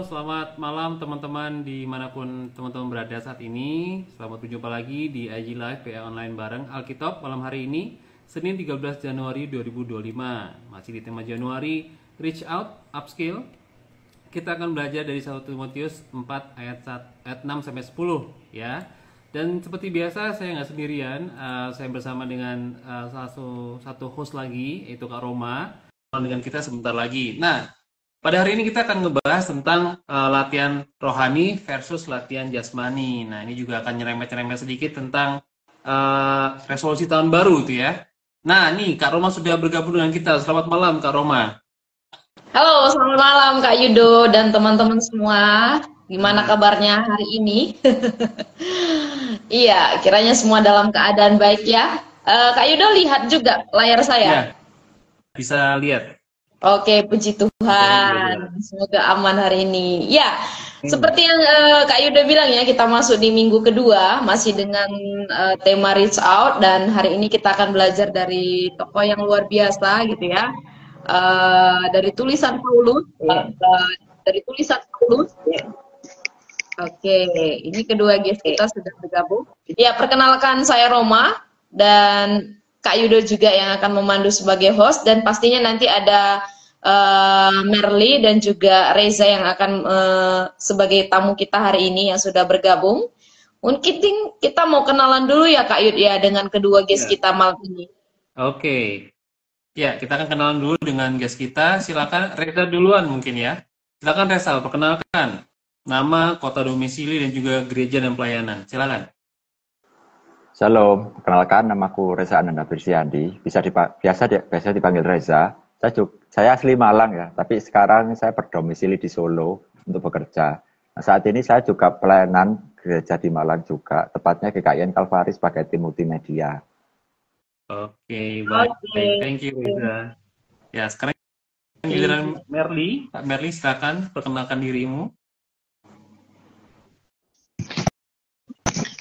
Selamat malam teman-teman dimanapun teman-teman berada saat ini. Selamat berjumpa lagi di IG Live PA Online bareng Alkitab malam hari ini, Senin 13 Januari 2025. Masih di tema Januari, Reach Out, Upskill. Kita akan belajar dari 1 Timotius 4 ayat 6 sampai 10 ya. Dan seperti biasa saya nggak sendirian, saya bersama dengan satu host lagi, yaitu Kak Roma. Dengan kita sebentar lagi. Nah, pada hari ini kita akan ngebahas tentang latihan rohani versus latihan jasmani. Nah, ini juga akan nyerempet-nyerempet sedikit tentang resolusi tahun baru itu ya. Nah, nih Kak Roma sudah bergabung dengan kita. Selamat malam Kak Roma. Halo, selamat malam Kak Yudo dan teman-teman semua. Gimana kabarnya hari ini? Iya, kiranya semua dalam keadaan baik ya. Kak Yudo lihat juga layar Ya, saya. bisa lihat. Oke, puji Oke, udah Tuhan. jelas. Semoga aman hari ini. Ya, Hmm. seperti yang Kak Yudo bilang ya, kita masuk di minggu kedua masih dengan tema Reach Out dan hari ini kita akan belajar dari tokoh yang luar biasa gitu ya. Dari tulisan Paulus, dari tulisan Paulus. Oke, ini kedua guest kita sudah bergabung. Ya, perkenalkan saya Roma dan Kak Yudo juga yang akan memandu sebagai host dan pastinya nanti ada Merly dan juga Reza yang akan sebagai tamu kita hari ini yang sudah bergabung. Mungkin kita mau kenalan dulu ya Kak Yud ya dengan kedua guest Ya. kita malam ini. Oke. Ya, kita akan kenalan dulu dengan guest kita. Silakan Reza duluan mungkin ya. Silakan Reza, perkenalkan nama, kota domisili dan juga gereja dan pelayanan. Silakan. Shalom, perkenalkan namaku Reza Ananda Birsyandi. Biasa dipanggil Reza. Saya asli Malang ya, tapi sekarang saya berdomisili di Solo untuk bekerja. Nah, saat ini saya juga pelayanan gereja di Malang juga, tepatnya GKIN Kalvari sebagai tim multimedia. Oke, baik. Oke. Thank you Reza. Ya, sekarang giliran Merly. Kak Merly, silakan perkenalkan dirimu.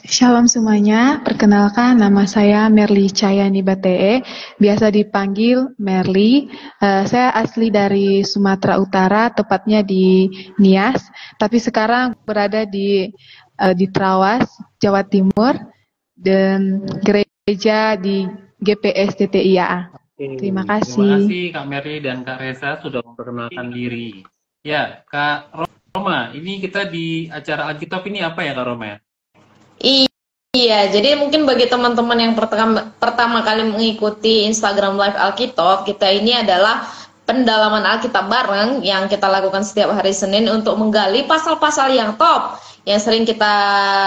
Shalom semuanya, perkenalkan nama saya Merly Cayani Batee, biasa dipanggil Merly. Saya asli dari Sumatera Utara, tepatnya di Nias, tapi sekarang berada di Trawas, Jawa Timur, dan gereja di GPS TTIA. Terima Terima kasih. kasih Kak Merly dan Kak Reza sudah memperkenalkan diri. Ya, Kak Roma, ini kita di acara Alkitab ini apa ya Kak Roma ya? Iya, jadi mungkin bagi teman-teman yang pertama kali mengikuti Instagram Live Alkitab, kita ini adalah pendalaman Alkitab bareng yang kita lakukan setiap hari Senin untuk menggali pasal-pasal yang top, yang sering kita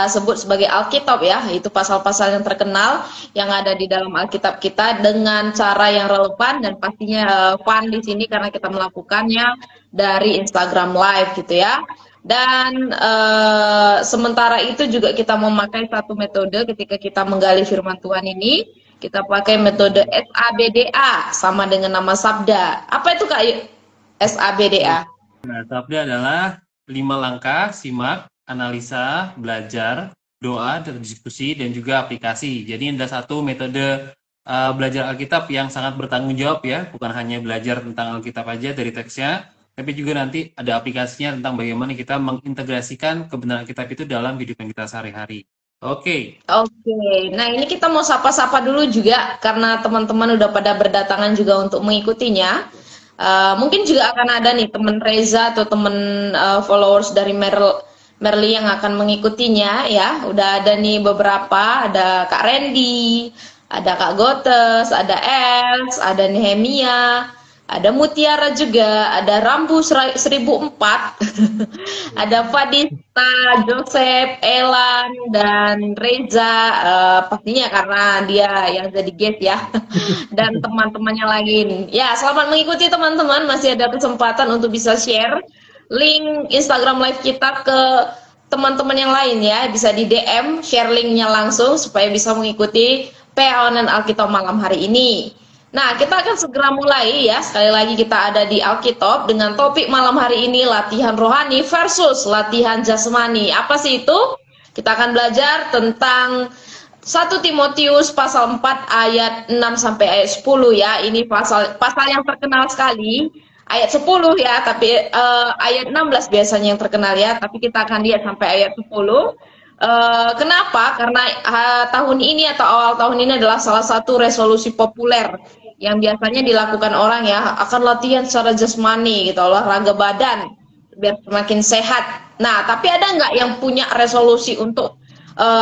sebut sebagai Alkitab ya, itu pasal-pasal yang terkenal yang ada di dalam Alkitab kita dengan cara yang relevan dan pastinya fun di sini karena kita melakukannya dari Instagram Live gitu ya. Dan sementara itu juga kita memakai satu metode ketika kita menggali firman Tuhan ini, kita pakai metode SABDA sama dengan nama Sabda. Apa itu Kak SABDA? Nah, sabda adalah 5 langkah, simak, analisa, belajar, doa, diskusi, dan juga aplikasi. Jadi ada satu metode belajar Alkitab yang sangat bertanggung jawab ya, bukan hanya belajar tentang Alkitab aja dari teksnya, tapi juga nanti ada aplikasinya tentang bagaimana kita mengintegrasikan kebenaran Alkitab itu dalam kehidupan kita sehari-hari. Oke. Oke, nah ini kita mau sapa-sapa dulu juga karena teman-teman udah pada berdatangan juga untuk mengikutinya. Mungkin juga akan ada nih teman Reza atau teman followers dari Merly yang akan mengikutinya ya. Udah ada nih beberapa, ada Kak Randy, ada Kak Gotes, ada Els, ada Nehemia, ada Mutiara juga, ada Rambu 1004, ada Fadista, Joseph, Elan, dan Reza, pastinya karena dia yang jadi guest ya, dan teman-temannya lain. Ya, selamat mengikuti teman-teman, masih ada kesempatan untuk bisa share link Instagram Live kita ke teman-teman yang lain ya, bisa di DM, share linknya langsung supaya bisa mengikuti PA Alkitab malam hari ini. Nah, kita akan segera mulai ya. Sekali lagi kita ada di Alkitab dengan topik malam hari ini latihan rohani versus latihan jasmani. Apa sih itu? Kita akan belajar tentang 1 Timotius pasal 4 ayat 6 sampai ayat 10 ya. Ini pasal yang terkenal sekali. ayat 10 ya, tapi ayat 16 biasanya yang terkenal ya, tapi kita akan lihat sampai ayat 10. Kenapa? Karena tahun ini atau awal tahun ini adalah salah satu resolusi populer yang biasanya dilakukan orang ya, akan latihan secara jasmani gitu, olahraga badan biar semakin sehat. Nah, tapi ada nggak yang punya resolusi untuk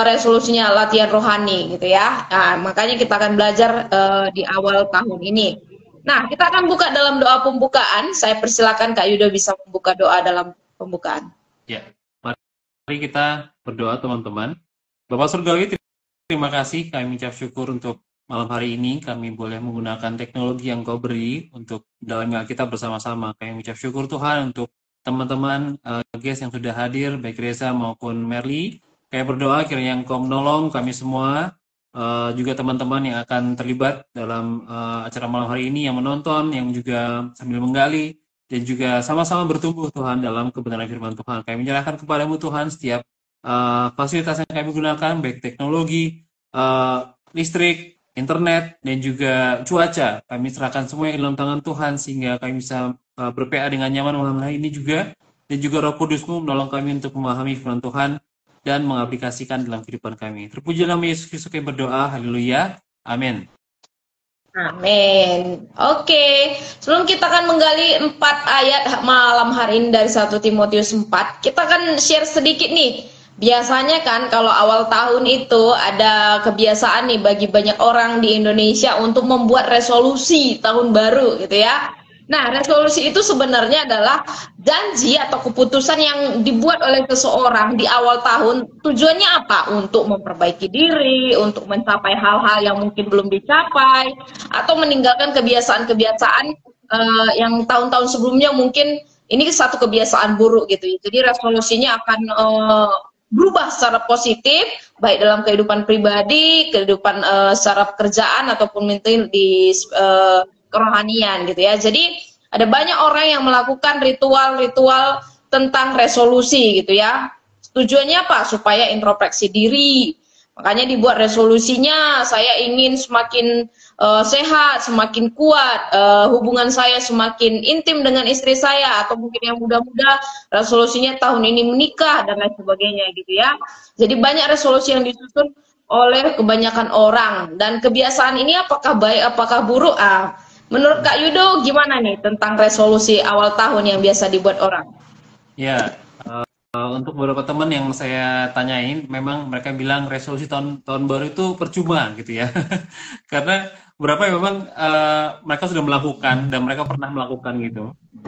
resolusinya latihan rohani gitu ya? Nah, makanya kita akan belajar di awal tahun ini. Nah, kita akan buka dalam doa pembukaan. Saya persilakan Kak Yudo bisa membuka doa dalam pembukaan. Ya, mari kita berdoa teman-teman. Bapak Surgawi, terima kasih, kami ucap syukur untuk malam hari ini kami boleh menggunakan teknologi yang Kau beri untuk dalamnya kita bersama-sama. Kami ucap syukur Tuhan untuk teman-teman guest yang sudah hadir, baik Reza maupun Merly. Kami berdoa kiranya Engkau menolong kami semua, juga teman-teman yang akan terlibat dalam acara malam hari ini, yang menonton, yang juga sambil menggali, dan juga sama-sama bertumbuh Tuhan dalam kebenaran firman Tuhan. Kami menyerahkan kepadamu Tuhan setiap fasilitas yang kami gunakan, baik teknologi, listrik, internet, dan juga cuaca. Kami serahkan semua yang dalam tangan Tuhan sehingga kami bisa ber-PA dengan nyaman malam hari ini juga. Dan juga Roh Kudus-Mu menolong kami untuk memahami firman Tuhan dan mengaplikasikan dalam kehidupan kami. Terpuji nama Yesus Kristus kami berdoa. Haleluya. Amin. Amin. Oke, sebelum kita akan menggali 4 ayat malam hari ini dari 1 Timotius 4, kita akan share sedikit nih. Biasanya kan kalau awal tahun itu ada kebiasaan nih bagi banyak orang di Indonesia untuk membuat resolusi tahun baru gitu ya. Nah, resolusi itu sebenarnya adalah janji atau keputusan yang dibuat oleh seseorang di awal tahun. Tujuannya apa? Untuk memperbaiki diri, untuk mencapai hal-hal yang mungkin belum dicapai, atau meninggalkan kebiasaan-kebiasaan yang tahun-tahun sebelumnya mungkin ini satu kebiasaan buruk gitu. Jadi resolusinya akan berubah secara positif, baik dalam kehidupan pribadi, kehidupan secara pekerjaan, ataupun mungkin di kerohanian gitu ya. Jadi ada banyak orang yang melakukan ritual-ritual tentang resolusi gitu ya. Tujuannya apa? Supaya introspeksi diri. Makanya dibuat resolusinya, saya ingin semakin sehat, semakin kuat, hubungan saya semakin intim dengan istri saya, atau mungkin yang muda-muda resolusinya tahun ini menikah dan lain sebagainya gitu ya. Jadi banyak resolusi yang disusun oleh kebanyakan orang, dan kebiasaan ini apakah baik apakah buruk? Menurut Kak Yudo gimana nih tentang resolusi awal tahun yang biasa dibuat orang? Ya, untuk beberapa teman yang saya tanyain, memang mereka bilang resolusi tahun baru itu percuma gitu ya. Karena beberapa yang memang mereka sudah melakukan dan mereka pernah melakukan gitu.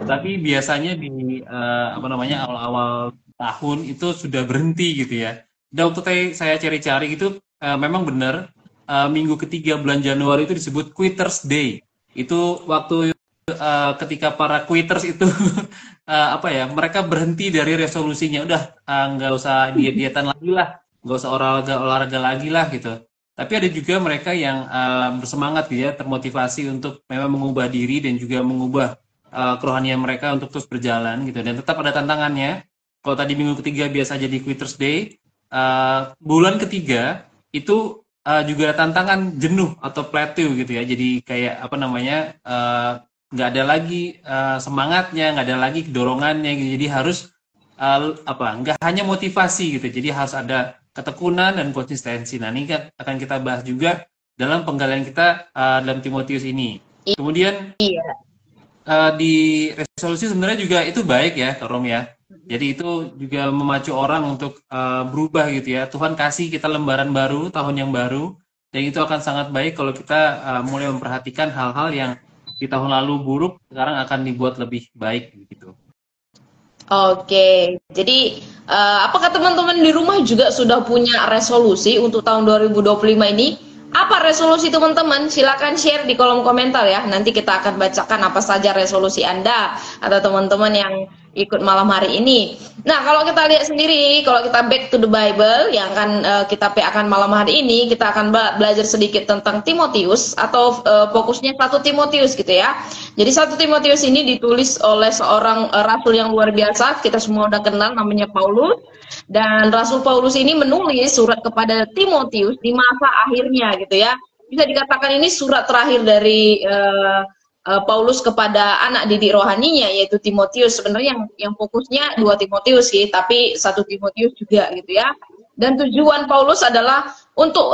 Tapi biasanya di awal-awal tahun itu sudah berhenti gitu ya. Dan waktu saya cari-cari gitu, memang benar minggu ketiga bulan Januari itu disebut Quitters Day. Itu waktu ketika para quitters itu mereka berhenti dari resolusinya, udah nggak usah diet-dietan lagi lah, nggak usah olahraga lagi lah gitu. Tapi ada juga mereka yang bersemangat gitu ya, termotivasi untuk memang mengubah diri dan juga mengubah kerohanian mereka untuk terus berjalan gitu. Dan tetap ada tantangannya. Kalau tadi minggu ketiga biasa jadi Quitters Day, bulan ketiga itu juga tantangan jenuh atau plateau gitu ya. Jadi kayak nggak ada lagi semangatnya, nggak ada lagi dorongannya gitu. Jadi harus nggak hanya motivasi gitu. Jadi harus ada ketekunan dan konsistensi. Nah, ini akan kita bahas juga dalam penggalian kita dalam Timotius ini. Kemudian di resolusi sebenarnya juga itu baik ya, Kak Rom ya. Jadi itu juga memacu orang untuk berubah gitu ya. Tuhan kasih kita lembaran baru, tahun yang baru, dan itu akan sangat baik kalau kita mulai memperhatikan hal-hal yang di tahun lalu buruk, sekarang akan dibuat lebih baik gitu. Oke, jadi apakah teman-teman di rumah juga sudah punya resolusi untuk tahun 2025 ini? Apa resolusi teman-teman? Silakan share di kolom komentar ya. Nanti kita akan bacakan apa saja resolusi Anda atau teman-teman yang ikut malam hari ini. Nah, kalau kita lihat sendiri, kalau kita back to the Bible yang akan kita akan malam hari ini, kita akan belajar sedikit tentang Timotius atau fokusnya 1 Timotius gitu ya. Jadi 1 Timotius ini ditulis oleh seorang rasul yang luar biasa, kita semua udah kenal, namanya Paulus. Dan Rasul Paulus ini menulis surat kepada Timotius di masa akhirnya gitu ya. Bisa dikatakan ini surat terakhir dari Paulus kepada anak didik rohaninya yaitu Timotius. Sebenarnya yang fokusnya 2 Timotius sih, tapi 1 Timotius juga gitu ya. Dan tujuan Paulus adalah untuk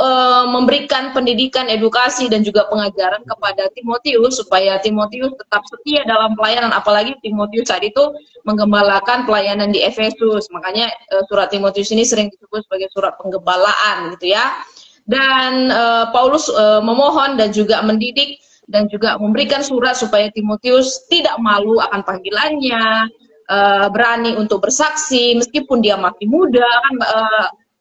memberikan pendidikan, edukasi dan juga pengajaran kepada Timotius supaya Timotius tetap setia dalam pelayanan, apalagi Timotius saat itu menggembalakan pelayanan di Efesus. Makanya surat Timotius ini sering disebut sebagai surat penggembalaan gitu ya. Dan Paulus memohon dan juga mendidik dan juga memberikan surat supaya Timotius tidak malu akan panggilannya, berani untuk bersaksi meskipun dia masih muda kan.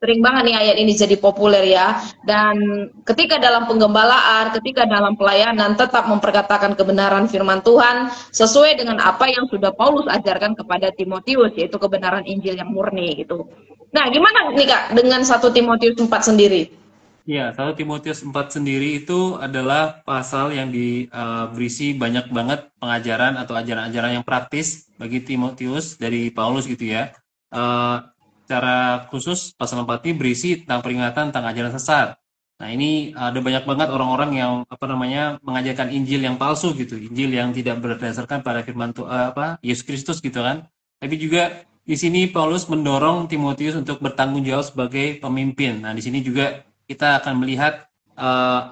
Sering banget nih ayat ini jadi populer ya. Dan ketika dalam penggembalaan, ketika dalam pelayanan tetap memperkatakan kebenaran firman Tuhan sesuai dengan apa yang sudah Paulus ajarkan kepada Timotius, yaitu kebenaran Injil yang murni gitu. Nah, gimana nih Kak dengan 1 Timotius 4 sendiri? Ya, 1 Timotius 4 sendiri itu adalah pasal yang berisi banyak banget pengajaran atau ajaran-ajaran yang praktis bagi Timotius dari Paulus gitu ya. Secara khusus pasal 4 ini berisi tentang peringatan tentang ajaran sesat. Nah, ini ada banyak banget orang-orang yang mengajarkan Injil yang palsu gitu, Injil yang tidak berdasarkan pada firman Yesus Kristus gitu kan. Tapi juga di sini Paulus mendorong Timotius untuk bertanggung jawab sebagai pemimpin. Nah, di sini juga kita akan melihat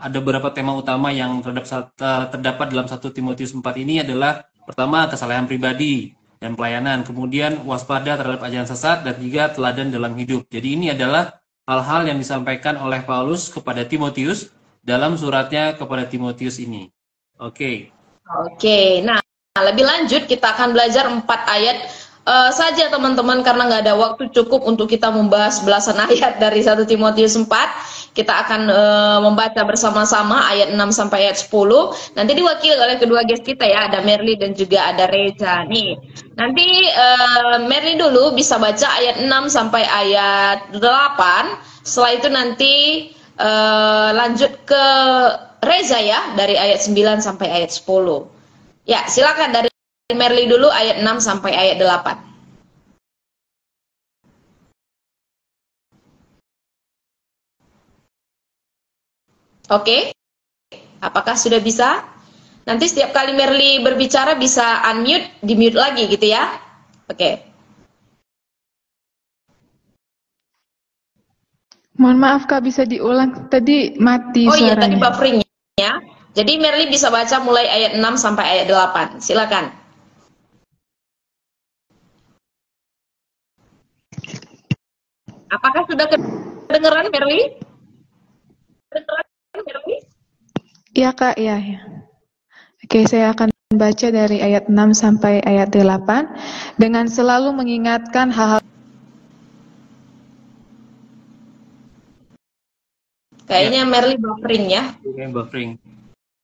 ada beberapa tema utama yang terdapat dalam 1 Timotius 4 ini adalah pertama kesalahan pribadi dan pelayanan, kemudian waspada terhadap ajaran sesat, dan juga teladan dalam hidup. Jadi ini adalah hal-hal yang disampaikan oleh Paulus kepada Timotius dalam suratnya kepada Timotius ini. Oke. Nah lebih lanjut kita akan belajar 4 ayat saja teman-teman, karena nggak ada waktu cukup untuk kita membahas belasan ayat dari 1 Timotius 4. Kita akan membaca bersama-sama ayat 6 sampai ayat 10. Nanti diwakili oleh kedua guest kita ya, ada Merly dan juga ada Reza nih. Nanti Merly dulu bisa baca ayat 6 sampai ayat 8. Setelah itu nanti lanjut ke Reza ya, dari ayat 9 sampai ayat 10. Ya, silakan dari Merly dulu ayat 6 sampai ayat 8. Oke, apakah sudah bisa? Nanti setiap kali Merly berbicara bisa unmute, di-mute lagi gitu ya. Oke. Mohon maaf Kak, bisa diulang? Tadi mati suaranya. Oh iya, tadi buffering ya. Jadi Merly bisa baca mulai ayat 6 sampai ayat 8. Silakan. Apakah sudah kedengeran Merly? Iya Kak, iya. Oke, saya akan baca dari ayat 6 sampai ayat 8 dengan selalu mengingatkan hal-hal. Kayaknya Merly buffering ya. Oke, buffering.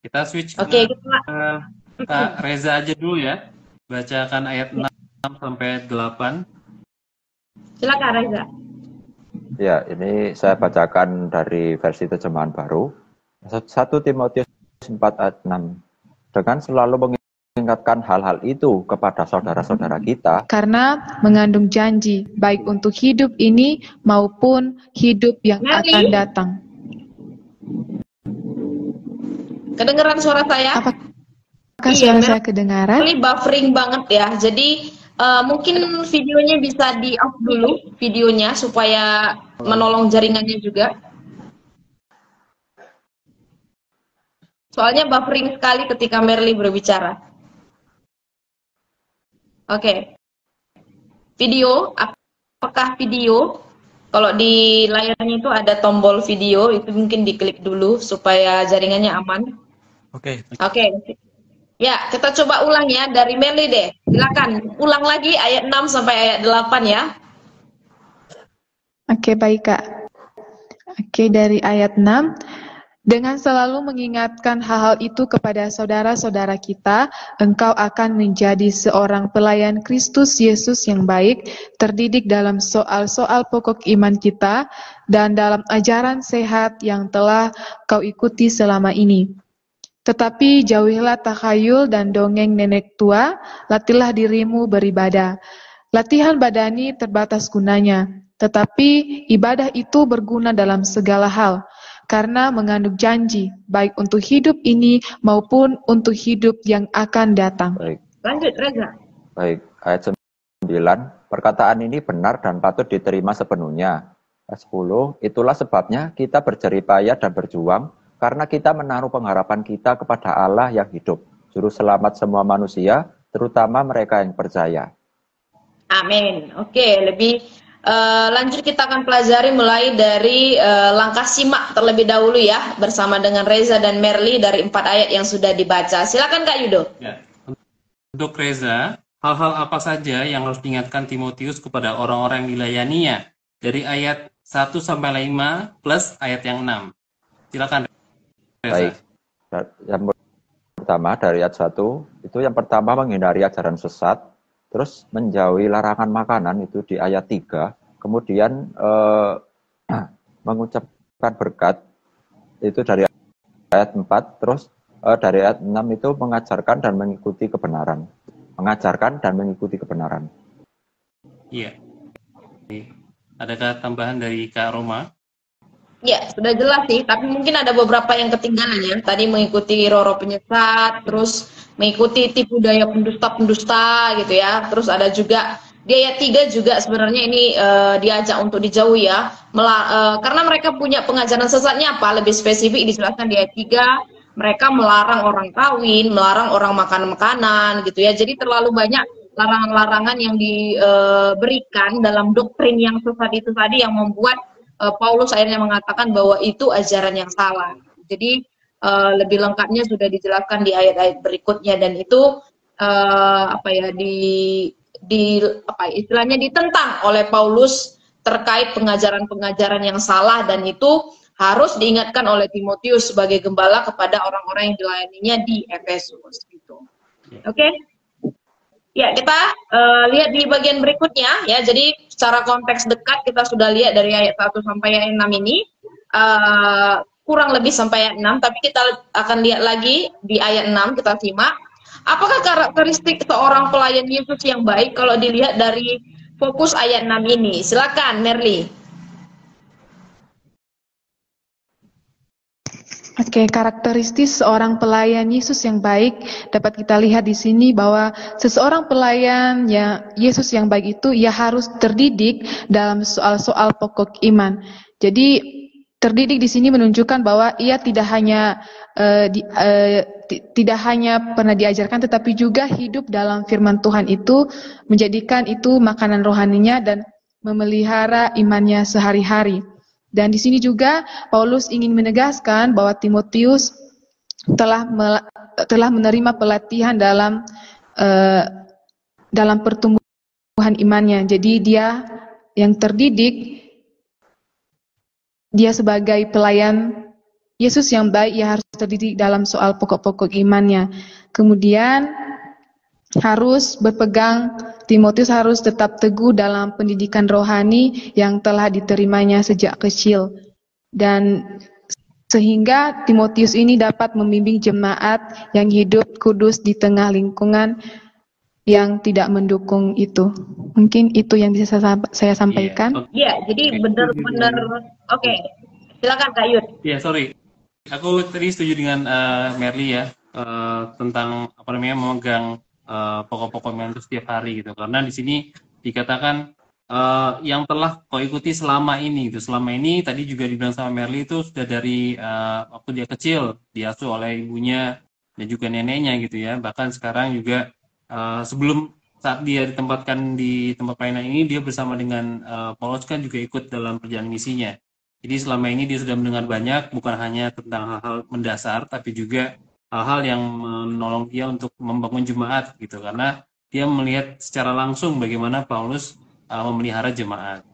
Kita switch ke Kak Reza aja dulu ya. Bacakan ayat 6 sampai 8. Silakan Reza. Ya, ini saya bacakan dari versi terjemahan baru. 1 Timotius 4 ayat 6. Dengan selalu mengingatkan hal-hal itu kepada saudara-saudara kita. Karena mengandung janji, baik untuk hidup ini maupun hidup yang akan datang. Kedengeran suara saya? Apakah suara saya kedengaran? Ini buffering banget ya, jadi mungkin videonya bisa di off dulu, videonya supaya menolong jaringannya juga. Soalnya buffering sekali ketika Merly berbicara. Oke. Video, apakah video? Kalau di layarnya itu ada tombol video, itu mungkin diklik dulu supaya jaringannya aman. Oke. Ya, kita coba ulang ya dari Merly deh. Silakan ulang lagi ayat 6 sampai ayat 8 ya. Oke, baik Kak. Oke, dari ayat 6. Dengan selalu mengingatkan hal-hal itu kepada saudara-saudara kita, engkau akan menjadi seorang pelayan Kristus Yesus yang baik, terdidik dalam soal-soal pokok iman kita, dan dalam ajaran sehat yang telah kau ikuti selama ini. Tetapi jauhilah takhayul dan dongeng nenek tua, latihlah dirimu beribadah. Latihan badani terbatas gunanya, tetapi ibadah itu berguna dalam segala hal. karena mengandung janji, baik untuk hidup ini maupun untuk hidup yang akan datang. Baik, Lanjut, Reza. baik. Ayat 9, perkataan ini benar dan patut diterima sepenuhnya. Ayat 10, itulah sebabnya kita berjeripaya dan berjuang, karena kita menaruh pengharapan kita kepada Allah yang hidup, juru selamat semua manusia, terutama mereka yang percaya. Amin. Oke, lebih lanjut kita akan pelajari mulai dari langkah simak terlebih dahulu ya, bersama dengan Reza dan Merly dari 4 ayat yang sudah dibaca. Silakan Kak Yudo. Ya. Untuk Reza, hal-hal apa saja yang harus diingatkan Timotius kepada orang-orang yang dilayaninya? Dari ayat 1 sampai 5 plus ayat yang 6. Silakan Reza. Baik. Yang pertama dari ayat 1, itu yang pertama menghindari ajaran sesat, terus menjauhi larangan makanan itu di ayat 3, kemudian mengucapkan berkat itu dari ayat 4, terus dari ayat 6 itu mengajarkan dan mengikuti kebenaran. Mengajarkan dan mengikuti kebenaran. Iya. Adakah tambahan dari Kak Roma? Ya, sudah jelas sih, tapi mungkin ada beberapa yang ketinggalan ya. Tadi mengikuti roh-roh penyesat, terus mengikuti tipu daya pendusta-pendusta gitu ya. Terus ada juga di ayat 3 juga sebenarnya ini diajak untuk dijauhi ya. Karena mereka punya pengajaran sesatnya apa? Lebih spesifik dijelaskan di ayat 3, mereka melarang orang kawin, melarang orang makan makanan gitu ya. Jadi terlalu banyak larangan-larangan yang diberikan dalam doktrin yang sesat itu tadi yang membuat Paulus akhirnya mengatakan bahwa itu ajaran yang salah. Jadi lebih lengkapnya sudah dijelaskan di ayat-ayat berikutnya, dan itu istilahnya ditentang oleh Paulus terkait pengajaran-pengajaran yang salah, dan itu harus diingatkan oleh Timotius sebagai gembala kepada orang-orang yang dilayaninya di Efesus gitu. Oke? Ya, kita lihat di bagian berikutnya ya. Jadi secara konteks dekat kita sudah lihat dari ayat 1 sampai ayat 6 ini, kurang lebih sampai ayat 6, tapi kita akan lihat lagi di ayat 6, kita simak. Apakah karakteristik seorang pelayan Yesus yang baik kalau dilihat dari fokus ayat 6 ini? Silakan Merly. Oke, karakteristik seorang pelayan Yesus yang baik dapat kita lihat di sini bahwa seseorang pelayan Yesus yang baik itu ia harus terdidik dalam soal-soal pokok iman. Jadi terdidik di sini menunjukkan bahwa ia tidak hanya pernah diajarkan, tetapi juga hidup dalam firman Tuhan itu, menjadikan itu makanan rohaninya dan memelihara imannya sehari-hari. Dan di sini juga Paulus ingin menegaskan bahwa Timotius telah menerima pelatihan dalam pertumbuhan imannya. Jadi dia yang terdidik, dia sebagai pelayan Yesus yang baik, ia harus terdidik dalam soal pokok-pokok imannya. Kemudian Timotius harus tetap teguh dalam pendidikan rohani yang telah diterimanya sejak kecil, dan sehingga Timotius ini dapat membimbing jemaat yang hidup kudus di tengah lingkungan yang tidak mendukung itu. Mungkin itu yang bisa saya sampaikan. Iya, jadi benar-benar oke. Silakan Kak Yud. Iya, sorry. Aku tadi setuju dengan Merly ya, tentang memegang pokok-pokok iman itu setiap hari gitu. Karena di sini dikatakan yang telah kau ikuti selama ini gitu. Selama ini tadi juga dibilang sama Merly itu sudah dari waktu dia kecil diasuh oleh ibunya dan juga neneknya gitu ya. Bahkan sekarang juga sebelum saat dia ditempatkan di tempat pelayanan ini, dia bersama dengan Paulus kan juga ikut dalam perjalanan misinya. Jadi selama ini dia sudah mendengar banyak, bukan hanya tentang hal-hal mendasar, tapi juga hal-hal yang menolong dia untuk membangun jemaat gitu, karena dia melihat secara langsung bagaimana Paulus memelihara jemaat.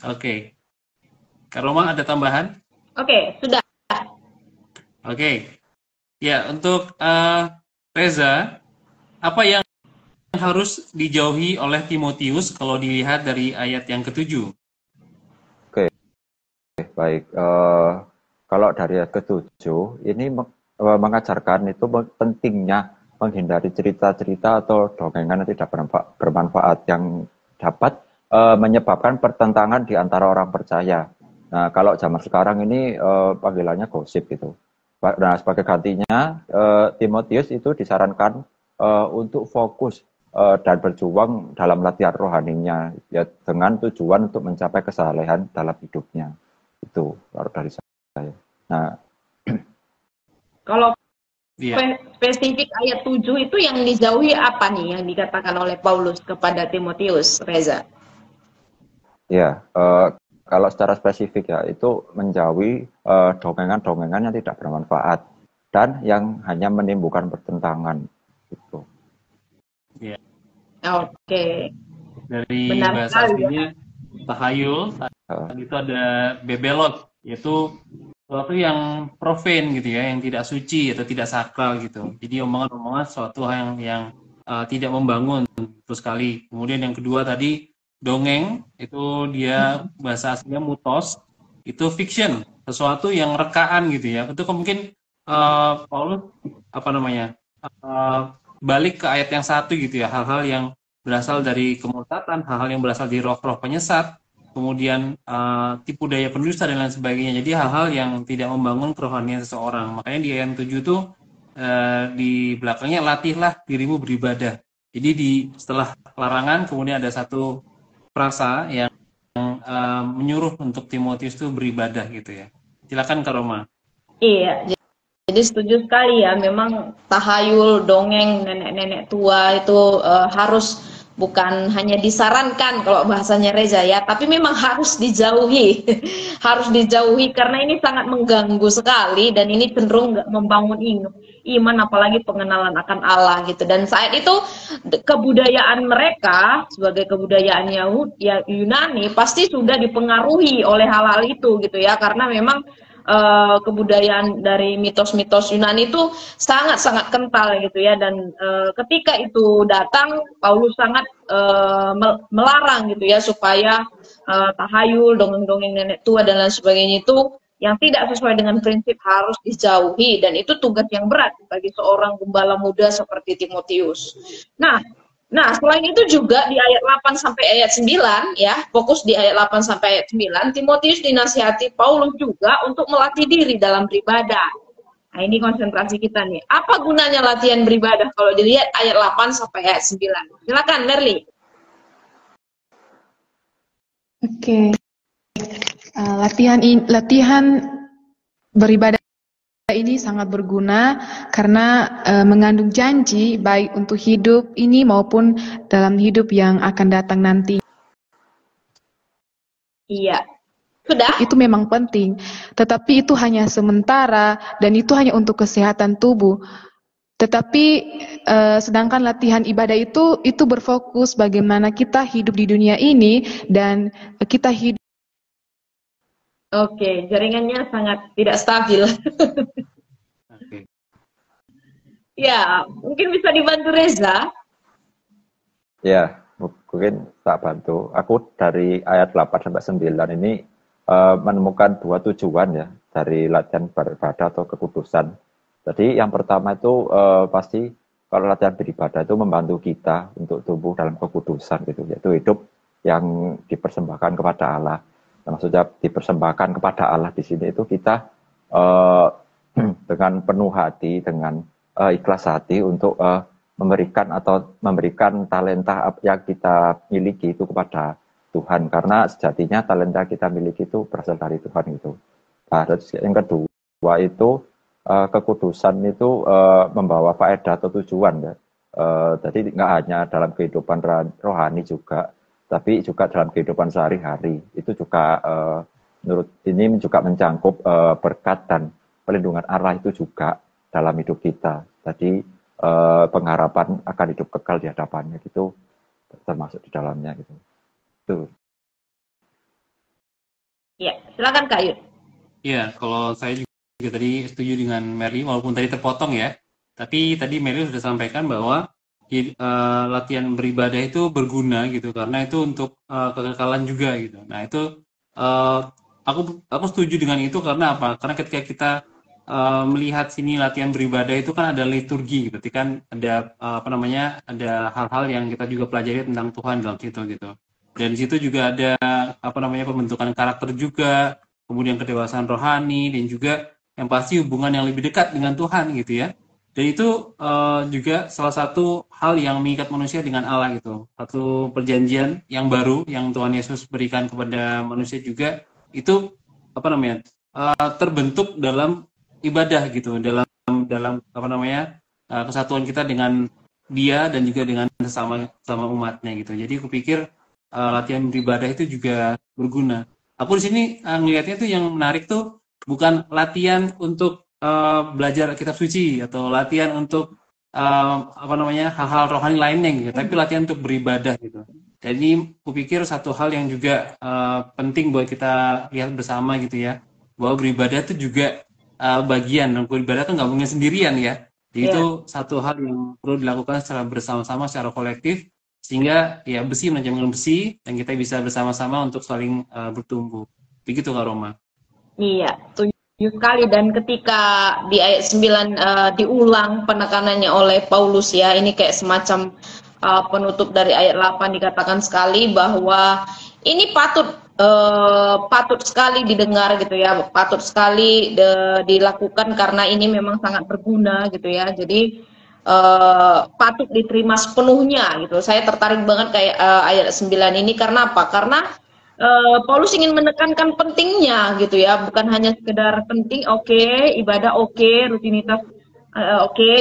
Oke. Kak Roma ada tambahan? Oke, sudah. Oke. Ya, untuk Reza, apa yang harus dijauhi oleh Timotius kalau dilihat dari ayat yang ke-7? Oke, baik. Kalau dari ayat ke-7, ini mengajarkan itu pentingnya menghindari cerita-cerita atau dongengan yang tidak bermanfaat yang dapat menyebabkan pertentangan di antara orang percaya. Nah, kalau zaman sekarang ini panggilannya gosip gitu. Nah, sebagai gantinya, Timotius itu disarankan untuk fokus dan berjuang dalam latihan rohaninya, ya dengan tujuan untuk mencapai kesalehan dalam hidupnya. Itu kalau dari saya. Nah, Kalau Iya. spesifik ayat 7 itu yang dijauhi apa nih yang dikatakan oleh Paulus kepada Timotius, Reza? ya, kalau secara spesifik ya, itu menjauhi dongengan-dongengan yang tidak bermanfaat dan yang hanya menimbulkan pertentangan. Gitu. Iya. Oke, Dari benar bahasa sekali ya. aslinya tahayul, itu ada bebelot, yaitu sesuatu yang profane gitu ya, yang tidak suci atau tidak sakral gitu. Jadi omongan-omongan sesuatu yang tidak membangun, terus sekali. Kemudian yang kedua tadi dongeng, itu dia bahasa aslinya mutos, itu fiction, sesuatu yang rekaan gitu ya. Itu mungkin Paulus apa namanya balik ke ayat yang satu gitu ya, hal-hal yang berasal dari kemurtatan, hal-hal yang berasal dari roh-roh penyesat, kemudian tipu daya pendusta dan lain sebagainya. Jadi hal-hal yang tidak membangun kerohanian seseorang. Makanya di ayat 7 itu di belakangnya latihlah dirimu beribadah. Jadi setelah larangan kemudian ada satu frasa yang menyuruh untuk Timotius itu beribadah gitu ya. Silakan Kak Roma. Iya, jadi setuju sekali ya, memang tahayul, dongeng nenek-nenek tua itu harus bukan hanya disarankan kalau bahasanya Reza ya, tapi memang harus dijauhi, harus dijauhi karena ini sangat mengganggu sekali dan ini cenderung nggak membangun iman, apalagi pengenalan akan Allah gitu. Dan saat itu kebudayaan mereka sebagai kebudayaan Yunani pasti sudah dipengaruhi oleh hal-hal itu gitu ya, karena memang kebudayaan dari mitos-mitos Yunani itu sangat-sangat kental gitu ya, dan ketika itu datang Paulus sangat melarang gitu ya supaya tahayul, dongeng-dongeng nenek tua dan lain sebagainya itu yang tidak sesuai dengan prinsip harus dijauhi, dan itu tugas yang berat bagi seorang gembala muda seperti Timotius. Nah, selain itu juga di ayat 8 sampai ayat 9 ya, fokus di ayat 8 sampai ayat 9, Timotius dinasihati Paulus juga untuk melatih diri dalam beribadah. Nah, ini konsentrasi kita nih. Apa gunanya latihan beribadah kalau dilihat ayat 8 sampai ayat 9? Silakan Merly. Oke. Latihan beribadah ini sangat berguna karena mengandung janji baik untuk hidup ini maupun dalam hidup yang akan datang nanti. Iya. Sudah? Itu memang penting, tetapi itu hanya sementara dan itu hanya untuk kesehatan tubuh. Tetapi sedangkan latihan ibadah itu berfokus bagaimana kita hidup di dunia ini dan kita hidup. Oke, jaringannya sangat tidak stabil. Oke. Ya, mungkin bisa dibantu Reza. ya mungkin tak bantu. Aku dari ayat 8 sampai 9 ini menemukan dua tujuan ya dari latihan beribadah atau kekudusan. Jadi yang pertama itu pasti kalau latihan beribadah itu membantu kita untuk tumbuh dalam kekudusan gitu, yaitu hidup yang dipersembahkan kepada Allah. Nah, maksudnya dipersembahkan kepada Allah di sini itu kita dengan penuh hati, dengan ikhlas hati untuk memberikan talenta yang kita miliki itu kepada Tuhan, karena sejatinya talenta kita miliki itu berasal dari Tuhan gitu. Nah, terus yang kedua itu kekudusan itu membawa faedah atau tujuan ya. Jadi nggak hanya dalam kehidupan rohani juga, tapi juga dalam kehidupan sehari-hari. Itu juga menurut ini juga mencangkup berkat dan perlindungan Allah itu juga dalam hidup kita. Jadi pengharapan akan hidup kekal di hadapannya gitu termasuk di dalamnya gitu. Tuh. Ya, silakan Kak Yud. Iya, kalau saya juga tadi setuju dengan Merly, walaupun tadi terpotong ya. Tapi tadi Merly sudah sampaikan bahwa latihan beribadah itu berguna gitu, karena itu untuk kekekalan juga gitu. Nah itu aku setuju dengan itu karena apa? Karena ketika kita melihat sini latihan beribadah itu kan ada liturgi, berarti kan ada ada hal-hal yang kita juga pelajari tentang Tuhan dalam situ gitu. Dan di situ juga ada pembentukan karakter juga, kemudian kedewasaan rohani, dan juga yang pasti hubungan yang lebih dekat dengan Tuhan gitu ya. Dan itu juga salah satu hal yang mengikat manusia dengan Allah gitu. Satu perjanjian yang baru yang Tuhan Yesus berikan kepada manusia juga itu apa namanya terbentuk dalam ibadah gitu, dalam apa namanya kesatuan kita dengan Dia dan juga dengan sama umatnya gitu. Jadi aku pikir latihan beribadah itu juga berguna. Aku di sini ngelihatnya tuh yang menarik tuh bukan latihan untuk belajar kitab suci atau latihan untuk apa namanya hal-hal rohani lainnya gitu, tapi latihan untuk beribadah gitu. Jadi aku pikir satu hal yang juga penting buat kita lihat bersama gitu ya, bahwa beribadah itu juga bagian, dan beribadah itu nggak mungkin sendirian ya. Jadi itu satu hal yang perlu dilakukan secara bersama-sama, secara kolektif, sehingga ya besi menajamkan besi dan kita bisa bersama-sama untuk saling bertumbuh. Begitu Kak Roma. Iya, setuju sekali. Dan ketika di ayat 9 diulang penekanannya oleh Paulus ya, ini kayak semacam penutup dari ayat 8 dikatakan sekali bahwa ini patut sekali didengar gitu ya, patut sekali dilakukan karena ini memang sangat berguna gitu ya. Jadi patut diterima sepenuhnya gitu. Saya tertarik banget kayak ayat 9 ini karena apa? Karena Paulus ingin menekankan pentingnya gitu ya, bukan hanya sekedar penting, ibadah rutinitas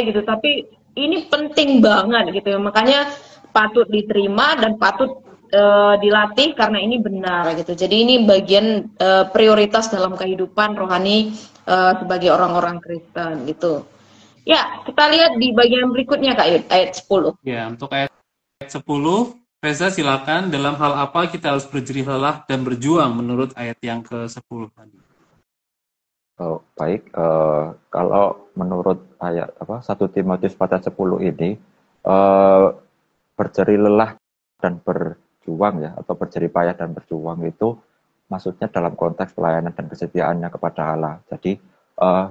gitu, tapi ini penting banget gitu ya, makanya patut diterima dan patut dilatih karena ini benar gitu. Jadi ini bagian prioritas dalam kehidupan rohani sebagai orang-orang Kristen gitu. Ya, kita lihat di bagian berikutnya Kak Yud, ayat 10. Ya, untuk ayat 10, Reza silakan, dalam hal apa kita harus berjerih lelah dan berjuang menurut ayat yang ke-10 tadi. Oh, baik, kalau menurut ayat 1 Timotius 4:10 ini berjerih lelah dan berjuang ya, atau berjerih payah dan berjuang itu maksudnya dalam konteks pelayanan dan kesetiaannya kepada Allah. Jadi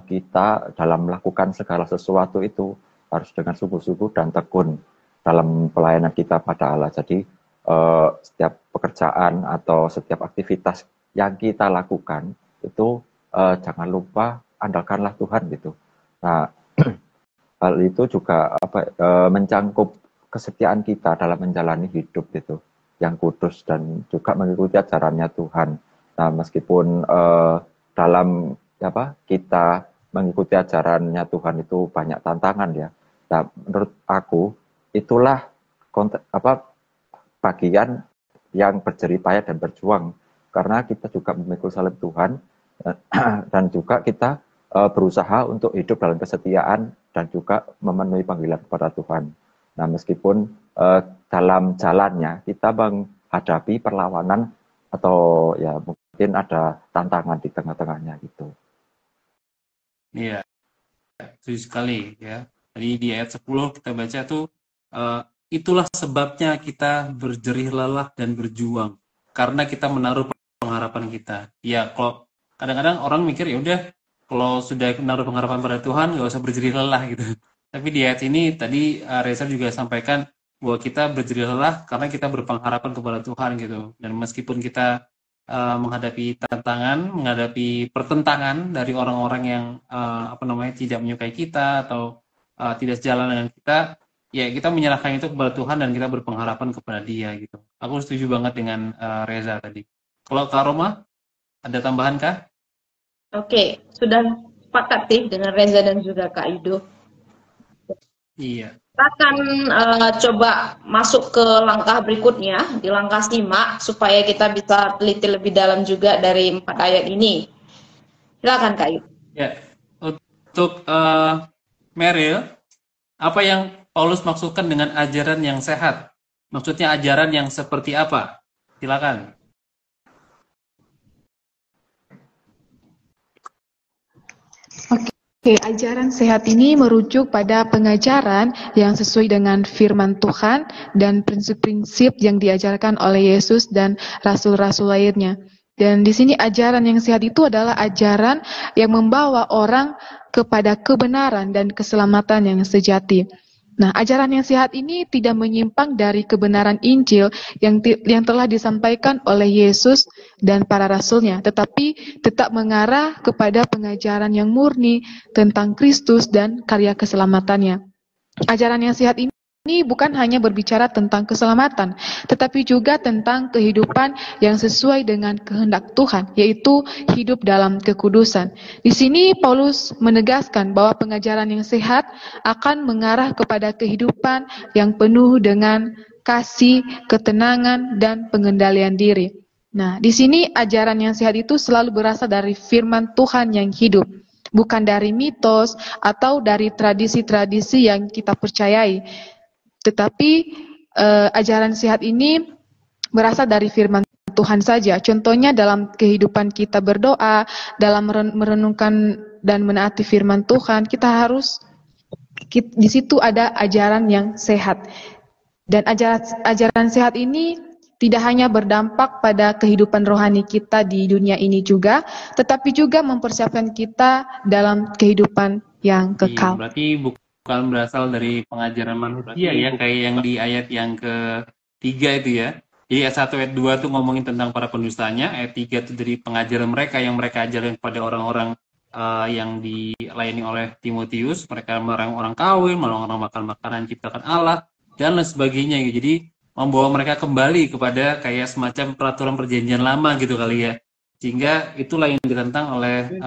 kita dalam melakukan segala sesuatu itu harus dengan sungguh-sungguh dan tekun dalam pelayanan kita pada Allah. Jadi setiap pekerjaan atau setiap aktivitas yang kita lakukan itu jangan lupa andalkanlah Tuhan gitu. Nah, hal itu juga mencangkup kesetiaan kita dalam menjalani hidup gitu, yang kudus dan juga mengikuti ajarannya Tuhan. Nah, meskipun dalam kita mengikuti ajarannya Tuhan itu banyak tantangan ya. Nah, menurut aku itulah bagian yang berjerih payah dan berjuang, karena kita juga memikul salib Tuhan dan juga kita berusaha untuk hidup dalam kesetiaan dan juga memenuhi panggilan kepada Tuhan. Nah, meskipun dalam jalannya kita menghadapi perlawanan atau ya mungkin ada tantangan di tengah-tengahnya gitu. Iya, setuju sekali ya. Jadi di ayat 10 kita baca tuh itulah sebabnya kita berjerih lelah dan berjuang, karena kita menaruh pengharapan kita. Ya, kalau kadang-kadang orang mikir ya udah, kalau sudah menaruh pengharapan pada Tuhan nggak usah berjerih lelah gitu. Tapi di ayat ini tadi Reza juga sampaikan bahwa kita berjerih lelah karena kita berpengharapan kepada Tuhan gitu. Dan meskipun kita menghadapi tantangan, menghadapi pertentangan dari orang-orang yang tidak menyukai kita atau tidak sejalan dengan kita, ya kita menyerahkan itu kepada Tuhan dan kita berpengharapan kepada Dia gitu. Aku setuju banget dengan Reza tadi. Kalau Kak Roma, ada tambahan kah? Oke, sudah sepakat sih dengan Reza dan juga Kak Ido. Iya. Kita akan coba masuk ke langkah berikutnya, di langkah simak, supaya kita bisa teliti lebih dalam juga dari 4 ayat ini. Silakan Kak Ido. Ya, untuk Meryl, apa yang Paulus maksudkan dengan ajaran yang sehat? Maksudnya ajaran yang seperti apa? Silakan. Oke, ajaran sehat ini merujuk pada pengajaran yang sesuai dengan firman Tuhan dan prinsip-prinsip yang diajarkan oleh Yesus dan rasul-rasul lainnya. Dan di sini ajaran yang sehat itu adalah ajaran yang membawa orang kepada kebenaran dan keselamatan yang sejati. Nah, ajaran yang sehat ini tidak menyimpang dari kebenaran Injil yang telah disampaikan oleh Yesus dan para rasulnya, tetapi tetap mengarah kepada pengajaran yang murni tentang Kristus dan karya keselamatannya. Ajaran yang sehat ini bukan hanya berbicara tentang keselamatan, tetapi juga tentang kehidupan yang sesuai dengan kehendak Tuhan, yaitu hidup dalam kekudusan. Di sini Paulus menegaskan bahwa pengajaran yang sehat akan mengarah kepada kehidupan yang penuh dengan kasih, ketenangan, dan pengendalian diri. Nah, di sini ajaran yang sehat itu selalu berasal dari firman Tuhan yang hidup, bukan dari mitos atau dari tradisi-tradisi yang kita percayai. Tetapi ajaran sehat ini berasal dari firman Tuhan saja. Contohnya dalam kehidupan kita berdoa, dalam merenungkan dan menaati firman Tuhan, di situ ada ajaran yang sehat. Dan ajaran sehat ini tidak hanya berdampak pada kehidupan rohani kita di dunia ini juga, tetapi juga mempersiapkan kita dalam kehidupan yang kekal. Berarti bukan berasal dari pengajaran manusia ya, kayak yang di ayat yang ke-3 itu ya. Jadi ayat 1 ayat 2 tuh ngomongin tentang para pendustanya, ayat 3 itu dari pengajaran mereka yang mereka ajarkan kepada orang-orang yang dilayani oleh Timotius, mereka melarang orang kawin, melarang orang makan makanan ciptakan Allah, dan lain sebagainya gitu. Jadi membawa mereka kembali kepada kayak semacam peraturan perjanjian lama gitu kali ya. Sehingga itulah yang ditentang oleh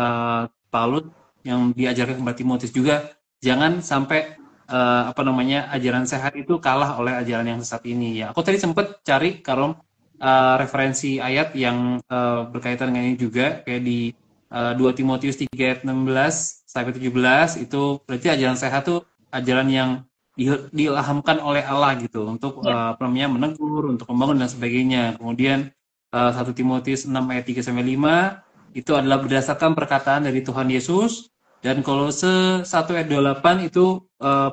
Paulus yang diajarkan kepada Timotius juga. Jangan sampai ajaran sehat itu kalah oleh ajaran yang sesat ini ya. Aku tadi sempat cari Karom referensi ayat yang berkaitan dengan ini juga, kayak di 2 Timotius 3 ayat 16 sampai 17 itu berarti ajaran sehat tuh ajaran yang diilhamkan oleh Allah gitu untuk menegur, untuk membangun dan sebagainya. Kemudian 1 Timotius 6 ayat 3 sampai 5 itu adalah berdasarkan perkataan dari Tuhan Yesus. Dan Kolose 1 ayat 28 itu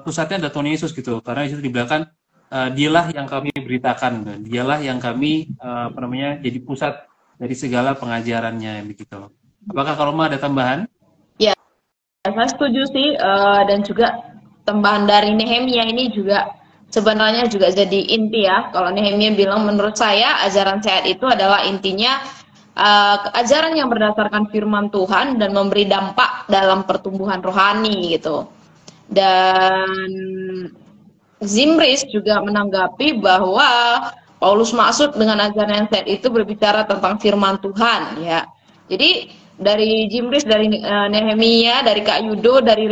pusatnya ada Tuhan Yesus gitu. Karena Yesus dibilangkan dialah yang kami beritakan, dialah yang kami jadi pusat dari segala pengajarannya begitu. Apakah Karoma ada tambahan? Ya, saya setuju sih, dan juga tambahan dari Nehemia ini juga sebenarnya juga jadi inti ya. Kalau Nehemia bilang menurut saya ajaran sehat itu adalah intinya ajaran yang berdasarkan firman Tuhan dan memberi dampak dalam pertumbuhan rohani gitu. Dan Zimris juga menanggapi bahwa Paulus maksud dengan ajaran yang sehat itu berbicara tentang firman Tuhan ya. Jadi dari Zimris, dari Nehemia, dari Kak Yudo, dari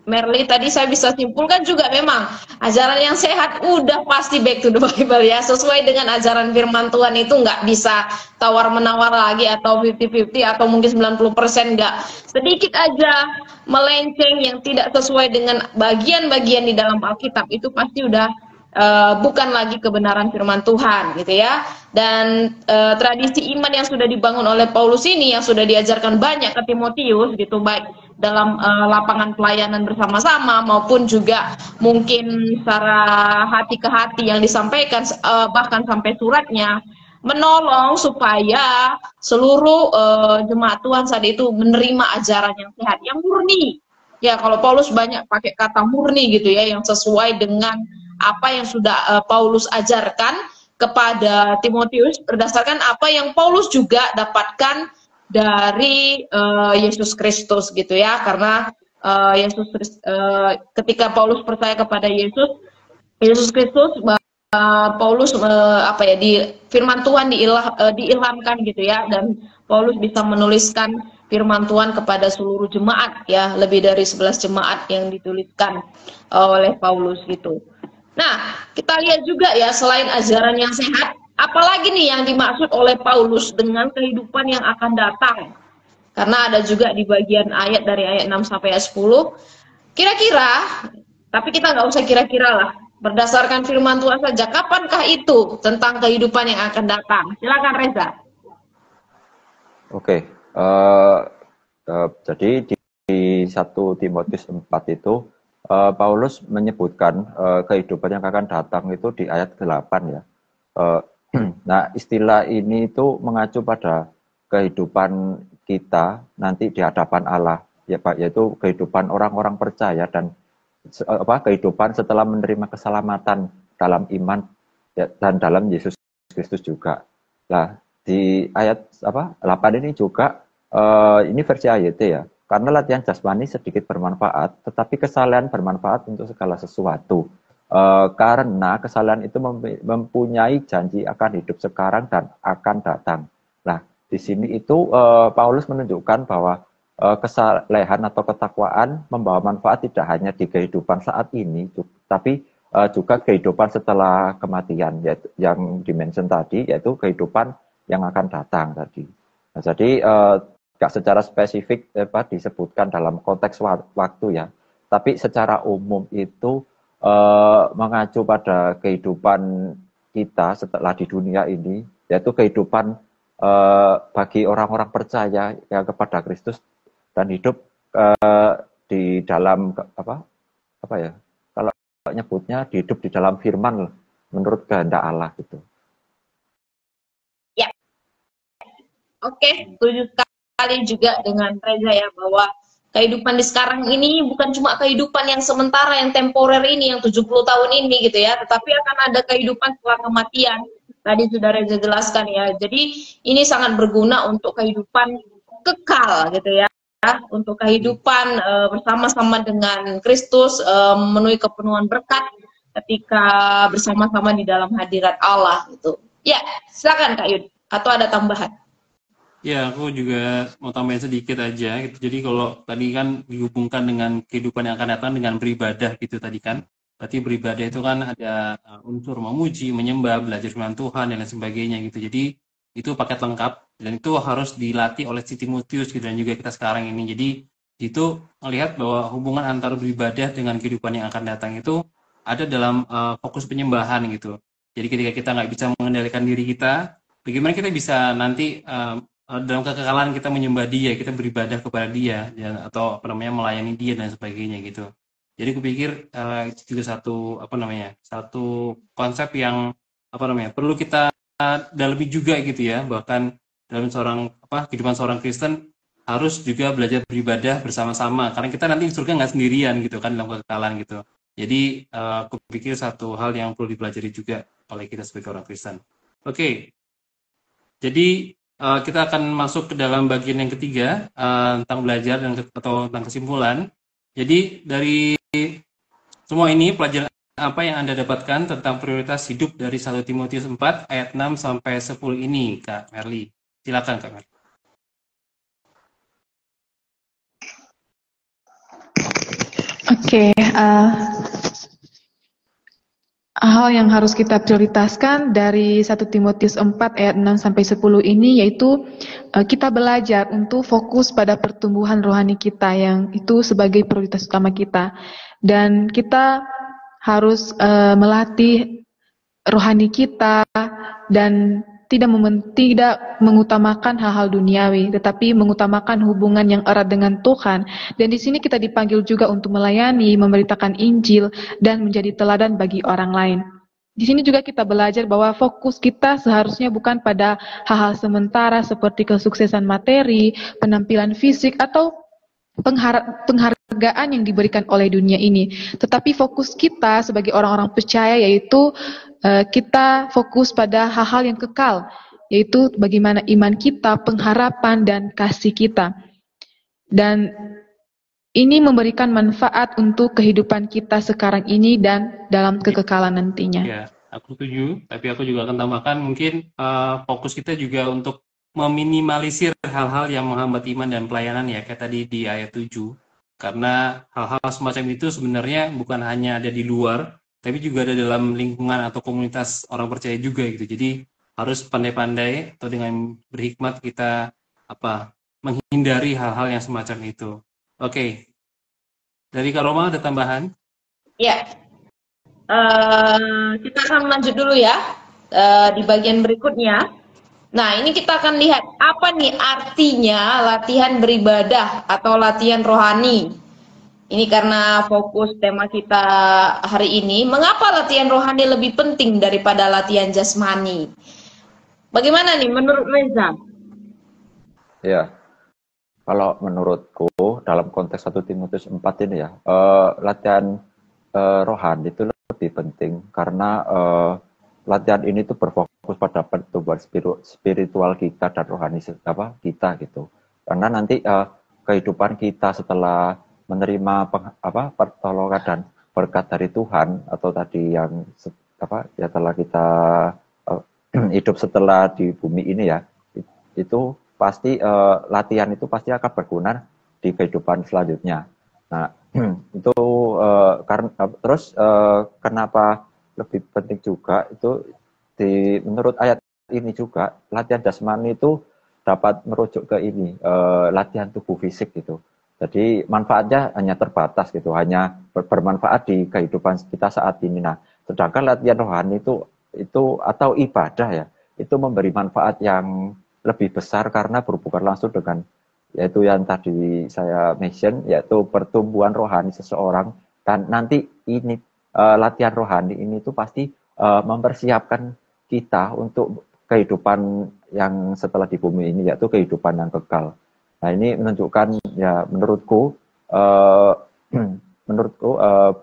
Merli tadi saya bisa simpulkan juga memang ajaran yang sehat udah pasti back to the Bible ya, sesuai dengan ajaran firman Tuhan itu nggak bisa tawar-menawar lagi atau 50-50 atau mungkin 90% nggak, sedikit aja melenceng yang tidak sesuai dengan bagian-bagian di dalam Alkitab itu pasti udah bukan lagi kebenaran firman Tuhan gitu ya. Dan tradisi iman yang sudah dibangun oleh Paulus ini yang sudah diajarkan banyak ke Timotius gitu, baik dalam lapangan pelayanan bersama-sama maupun juga mungkin secara hati ke hati yang disampaikan, bahkan sampai suratnya menolong supaya seluruh jemaat Tuhan saat itu menerima ajaran yang sehat, yang murni. Ya, kalau Paulus banyak pakai kata murni gitu ya, yang sesuai dengan apa yang sudah Paulus ajarkan kepada Timotius berdasarkan apa yang Paulus juga dapatkan dari Yesus Kristus gitu ya. Karena ketika Paulus percaya kepada Yesus Kristus, Paulus di firman Tuhan diilhamkan gitu ya, dan Paulus bisa menuliskan firman Tuhan kepada seluruh jemaat ya, lebih dari 11 jemaat yang dituliskan oleh Paulus gitu. Nah, kita lihat juga ya, selain ajaran yang sehat, apalagi nih yang dimaksud oleh Paulus dengan kehidupan yang akan datang. Karena ada juga di bagian ayat dari ayat 6 sampai ayat 10. Kira-kira, tapi kita nggak usah kira-kira lah, berdasarkan firman Tuhan saja, kapankah itu tentang kehidupan yang akan datang? Silakan Reza. Oke, jadi di 1 Timotius 4 itu Paulus menyebutkan kehidupan yang akan datang itu di ayat 8 ya. Nah, istilah ini itu mengacu pada kehidupan kita nanti di hadapan Allah ya Pak, yaitu kehidupan orang-orang percaya dan kehidupan setelah menerima keselamatan dalam iman ya, dan dalam Yesus Kristus juga. Nah, di ayat 8 ini juga ini versi AYT ya. Karena latihan jasmani sedikit bermanfaat, tetapi kesalehan bermanfaat untuk segala sesuatu. Karena kesalehan itu mempunyai janji akan hidup sekarang dan akan datang. Nah, di sini itu Paulus menunjukkan bahwa kesalehan atau ketakwaan membawa manfaat tidak hanya di kehidupan saat ini, tapi juga kehidupan setelah kematian, yaitu yang dimention tadi, yaitu kehidupan yang akan datang tadi. Nah, jadi nggak secara spesifik disebutkan dalam konteks waktu ya, tapi secara umum itu mengacu pada kehidupan kita setelah di dunia ini, yaitu kehidupan bagi orang-orang percaya yang kepada Kristus dan hidup di dalam apa ya, kalau nyebutnya hidup di dalam firman menurut kehendak Allah gitu. Ya, oke, setuju sekali juga dengan Reza ya, bahwa kehidupan di sekarang ini bukan cuma kehidupan yang sementara, yang temporer ini, yang 70 tahun ini gitu ya, tetapi akan ada kehidupan setelah kematian. Tadi sudah Reza jelaskan ya. Jadi ini sangat berguna untuk kehidupan kekal gitu ya, untuk kehidupan bersama-sama dengan Kristus, memenuhi kepenuhan berkat ketika bersama-sama di dalam hadirat Allah gitu. Ya, silakan Kak Yud, atau ada tambahan? Ya, aku juga mau tambahin sedikit aja gitu. Jadi kalau tadi kan dihubungkan dengan kehidupan yang akan datang dengan beribadah gitu tadi kan. Berarti beribadah itu kan ada unsur memuji, menyembah, belajar firman Tuhan dan lain sebagainya gitu. Jadi itu paket lengkap dan itu harus dilatih oleh si Timotius gitu, dan juga kita sekarang ini. Jadi itu melihat bahwa hubungan antara beribadah dengan kehidupan yang akan datang itu ada dalam fokus penyembahan gitu. Jadi ketika kita nggak bisa mengendalikan diri kita, bagaimana kita bisa nanti dalam kekekalan kita menyembah Dia, kita beribadah kepada Dia, atau melayani Dia dan sebagainya gitu. Jadi kupikir itu juga satu konsep yang perlu kita dalami juga gitu ya. Bahkan dalam kehidupan seorang Kristen harus juga belajar beribadah bersama-sama, karena kita nanti di surga nggak sendirian gitu kan dalam kekekalan gitu. Jadi kupikir satu hal yang perlu dipelajari juga oleh kita sebagai orang Kristen. Oke. Jadi kita akan masuk ke dalam bagian yang ketiga tentang belajar atau tentang kesimpulan. Jadi dari semua ini pelajaran apa yang Anda dapatkan tentang prioritas hidup dari 1 Timotius 4 ayat 6 sampai 10 ini, Kak Merly? Silakan Kak Merly. Oke, hal yang harus kita prioritaskan dari 1 Timotius 4 ayat 6 sampai 10 ini yaitu kita belajar untuk fokus pada pertumbuhan rohani kita, yang itu sebagai prioritas utama kita. Dan kita harus melatih rohani kita dan tidak mengutamakan hal-hal duniawi, tetapi mengutamakan hubungan yang erat dengan Tuhan. Dan di sini kita dipanggil juga untuk melayani, memberitakan Injil, dan menjadi teladan bagi orang lain. Di sini juga kita belajar bahwa fokus kita seharusnya bukan pada hal-hal sementara seperti kesuksesan materi, penampilan fisik, atau penghargaan yang diberikan oleh dunia ini. Tetapi fokus kita sebagai orang-orang percaya yaitu kita fokus pada hal-hal yang kekal, yaitu bagaimana iman kita, pengharapan, dan kasih kita. Dan ini memberikan manfaat untuk kehidupan kita sekarang ini dan dalam kekekalan nantinya. Ya, aku setuju. Tapi aku juga akan tambahkan mungkin fokus kita juga untuk meminimalisir hal-hal yang menghambat iman dan pelayanan ya, kayak tadi di ayat 7. Karena hal-hal semacam itu sebenarnya bukan hanya ada di luar, tapi juga ada dalam lingkungan atau komunitas orang percaya juga gitu. Jadi harus pandai-pandai atau dengan berhikmat kita menghindari hal-hal yang semacam itu. Oke. Dari Kak Roma ada tambahan? Ya. Kita akan lanjut dulu ya di bagian berikutnya. Nah, ini kita akan lihat apa nih artinya latihan beribadah atau latihan rohani. Ini karena fokus tema kita hari ini, mengapa latihan rohani lebih penting daripada latihan jasmani? Bagaimana nih menurut Reza? Ya, kalau menurutku dalam konteks 1 Timotius 4 ini ya, latihan rohani itu lebih penting karena latihan ini tuh berfokus pada pertumbuhan spiritual kita dan rohani kita gitu. Karena nanti kehidupan kita setelah menerima pertolongan dan berkat dari Tuhan atau tadi yang ya setelah kita hidup setelah di bumi ini ya, itu pasti latihan itu pasti akan berguna di kehidupan selanjutnya. Nah, itu terus kenapa lebih penting juga itu menurut ayat ini juga latihan jasmani itu dapat merujuk ke ini latihan tubuh fisik gitu. Jadi manfaatnya hanya terbatas gitu, hanya bermanfaat di kehidupan kita saat ini. Nah, sedangkan latihan rohani itu atau ibadah ya, itu memberi manfaat yang lebih besar karena berhubungan langsung dengan yaitu yang tadi saya mention, yaitu pertumbuhan rohani seseorang. Dan nanti ini latihan rohani ini tuh pasti mempersiapkan kita untuk kehidupan yang setelah di bumi ini, yaitu kehidupan yang kekal. Nah, ini menunjukkan ya menurutku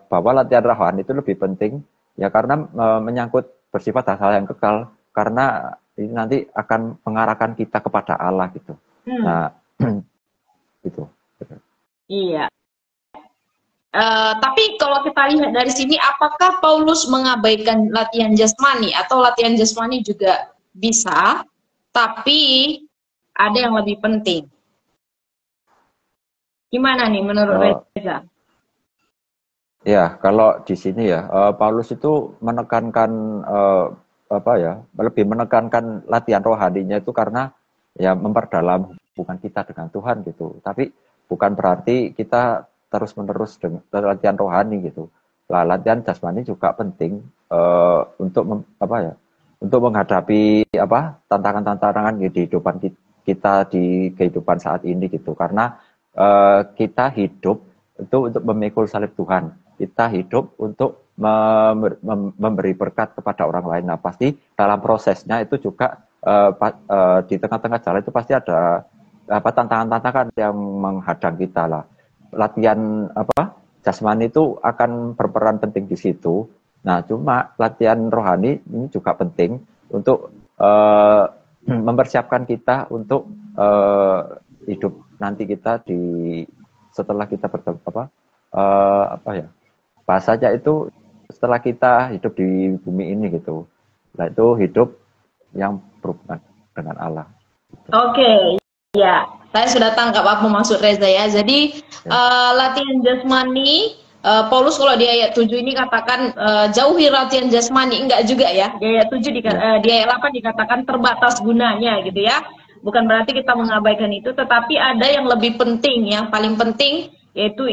bahwa latihan rohani itu lebih penting ya karena menyangkut bersifat hal-hal yang kekal, karena ini nanti akan mengarahkan kita kepada Allah gitu. Nah, itu. Iya. Tapi kalau kita lihat dari sini, apakah Paulus mengabaikan latihan jasmani atau latihan jasmani juga bisa, tapi ada yang lebih penting? Gimana nih menurut Reza? Ya, kalau di sini ya, Paulus itu menekankan lebih menekankan latihan rohaninya itu karena ya memperdalam hubungan kita dengan Tuhan gitu. Tapi bukan berarti kita terus-menerus dengan latihan rohani gitu. Lah, latihan jasmani juga penting untuk untuk menghadapi tantangan-tantangan di kehidupan kita di kehidupan saat ini gitu. Karena kita hidup itu untuk memikul salib Tuhan. Kita hidup untuk memberi berkat kepada orang lain. Nah, pasti dalam prosesnya itu juga di tengah-tengah jalan itu pasti ada tantangan-tantangan yang menghadang kita lah. Latihan jasmani itu akan berperan penting di situ. Nah, cuma latihan rohani ini juga penting untuk mempersiapkan kita untuk hidup nanti kita setelah kita bahasanya itu setelah kita hidup di bumi ini gitu. Nah, itu hidup yang berhubungan dengan Allah. Oke, ya, saya sudah tangkap apa maksud Reza ya. Jadi latihan jasmani, Paulus kalau di ayat 7 ini katakan jauhi latihan jasmani, enggak juga ya. Di ayat 7 di ayat 8 dikatakan terbatas gunanya gitu ya. Bukan berarti kita mengabaikan itu, tetapi ada yang lebih penting, yang paling penting yaitu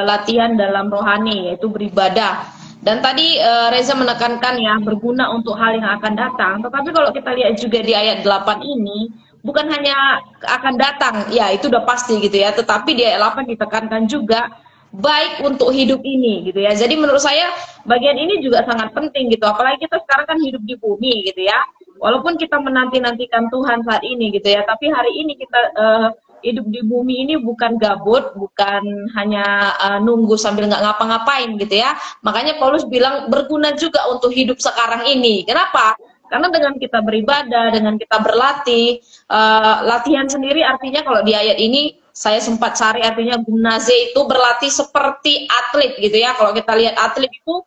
latihan dalam rohani, yaitu beribadah. Dan tadi Reza menekankan ya berguna untuk hal yang akan datang. Tetapi kalau kita lihat juga di ayat 8 ini, bukan hanya akan datang, ya itu udah pasti gitu ya. Tetapi di ayat 8 ditekankan juga baik untuk hidup ini gitu ya. Jadi menurut saya bagian ini juga sangat penting gitu. Apalagi kita sekarang kan hidup di bumi gitu ya. Walaupun kita menanti-nantikan Tuhan saat ini gitu ya, tapi hari ini kita hidup di bumi ini bukan gabut, bukan hanya nunggu sambil nggak ngapa-ngapain gitu ya. Makanya Paulus bilang berguna juga untuk hidup sekarang ini. Kenapa? Karena dengan kita beribadah, dengan kita berlatih, latihan sendiri artinya kalau di ayat ini saya sempat cari artinya gymnaze itu berlatih seperti atlet gitu ya. Kalau kita lihat atlet itu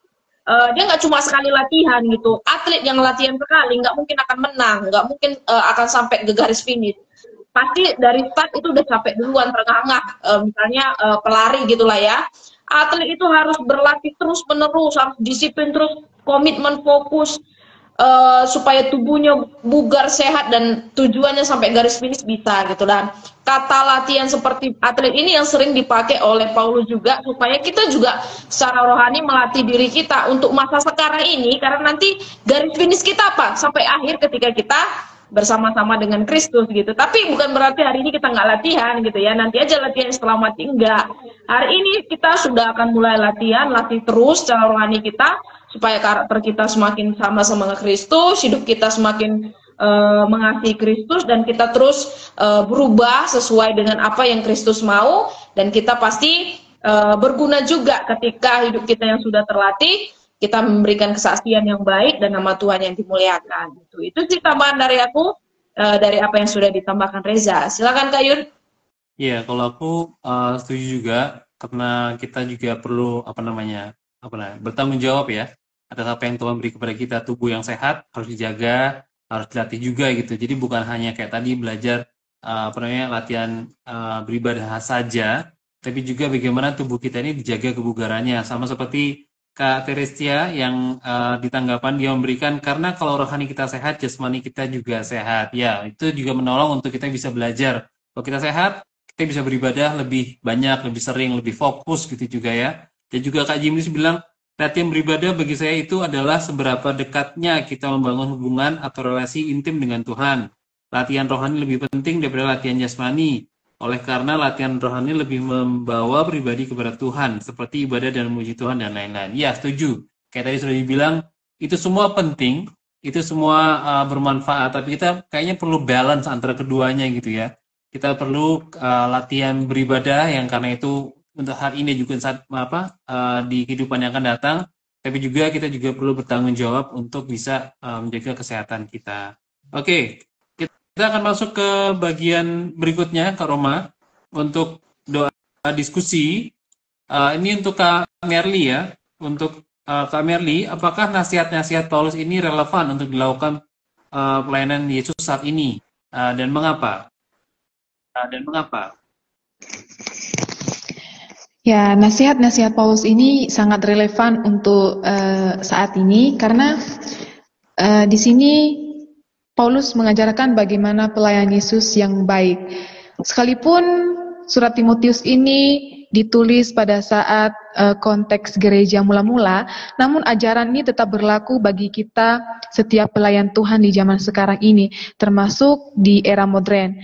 dia nggak cuma sekali latihan gitu. Atlet yang latihan sekali nggak mungkin akan menang, nggak mungkin akan sampai ke garis finish. Pasti dari start itu udah capek duluan, terengah-engah. Misalnya pelari gitulah ya. Atlet itu harus berlatih terus-menerus, harus disiplin terus, komitmen, fokus, supaya tubuhnya bugar, sehat, dan tujuannya sampai garis finish bisa gitu. Dan kata latihan seperti atlet ini yang sering dipakai oleh Paulus juga, supaya kita juga secara rohani melatih diri kita untuk masa sekarang ini, karena nanti garis finish kita apa? Sampai akhir ketika kita bersama-sama dengan Kristus gitu. Tapi bukan berarti hari ini kita nggak latihan gitu ya. Nanti aja latihan setelah mati, enggak. Hari ini kita sudah akan mulai latihan, latih terus secara rohani kita, supaya karakter kita semakin sama-sama dengan Kristus, hidup kita semakin mengasihi Kristus, dan kita terus berubah sesuai dengan apa yang Kristus mau, dan kita pasti berguna juga ketika hidup kita yang sudah terlatih, kita memberikan kesaksian yang baik dan nama Tuhan yang dimuliakan. Itu sih tambahan dari aku, dari apa yang sudah ditambahkan Reza. Silakan Kak Yun. Iya, kalau aku setuju juga karena kita juga perlu bertanggung jawab ya atas apa yang Tuhan beri kepada kita. Tubuh yang sehat harus dijaga, harus dilatih juga gitu. Jadi bukan hanya kayak tadi belajar latihan beribadah saja, tapi juga bagaimana tubuh kita ini dijaga kebugarannya. Sama seperti Kak Terestia yang di tanggapan dia memberikan, karena kalau rohani kita sehat, jasmani kita juga sehat. Ya, itu juga menolong untuk kita bisa belajar. Kalau kita sehat, kita bisa beribadah lebih banyak, lebih sering, lebih fokus gitu juga ya. Dan juga Kak Jimlis bilang, latihan beribadah bagi saya itu adalah seberapa dekatnya kita membangun hubungan atau relasi intim dengan Tuhan. Latihan rohani lebih penting daripada latihan jasmani. Oleh karena latihan rohani lebih membawa pribadi kepada Tuhan, seperti ibadah dan memuji Tuhan dan lain-lain. Ya, setuju. Kayak tadi sudah dibilang, itu semua penting, itu semua bermanfaat, tapi kita kayaknya perlu balance antara keduanya gitu ya. Kita perlu latihan beribadah yang karena itu untuk hari ini juga saat di kehidupan yang akan datang, tapi juga kita juga perlu bertanggung jawab untuk bisa menjaga kesehatan kita. Oke, kita akan masuk ke bagian berikutnya Kak Roma untuk doa diskusi. Ini untuk Kak Merli ya. Untuk Kak Merli, apakah nasihat-nasihat Paulus ini relevan untuk dilakukan pelayanan Yesus saat ini dan mengapa? Ya, nasihat-nasihat Paulus ini sangat relevan untuk saat ini karena di sini Paulus mengajarkan bagaimana pelayan Yesus yang baik. Sekalipun surat Timotius ini ditulis pada saat konteks gereja mula-mula, namun ajaran ini tetap berlaku bagi kita setiap pelayan Tuhan di zaman sekarang ini, termasuk di era modern.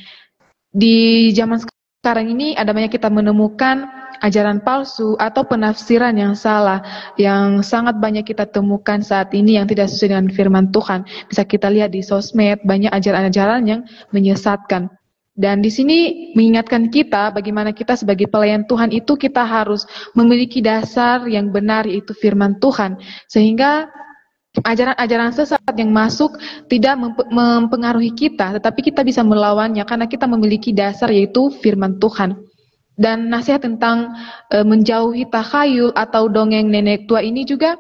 Di zaman sekarang ini ada banyak kita menemukan ajaran palsu atau penafsiran yang salah yang sangat banyak kita temukan saat ini yang tidak sesuai dengan firman Tuhan. Bisa kita lihat di sosmed, banyak ajaran-ajaran yang menyesatkan. Dan di sini mengingatkan kita bagaimana kita sebagai pelayan Tuhan itu kita harus memiliki dasar yang benar, yaitu firman Tuhan, sehingga ajaran-ajaran sesat yang masuk tidak mempengaruhi kita, tetapi kita bisa melawannya karena kita memiliki dasar, yaitu firman Tuhan. Dan nasihat tentang menjauhi takhayul atau dongeng nenek tua ini juga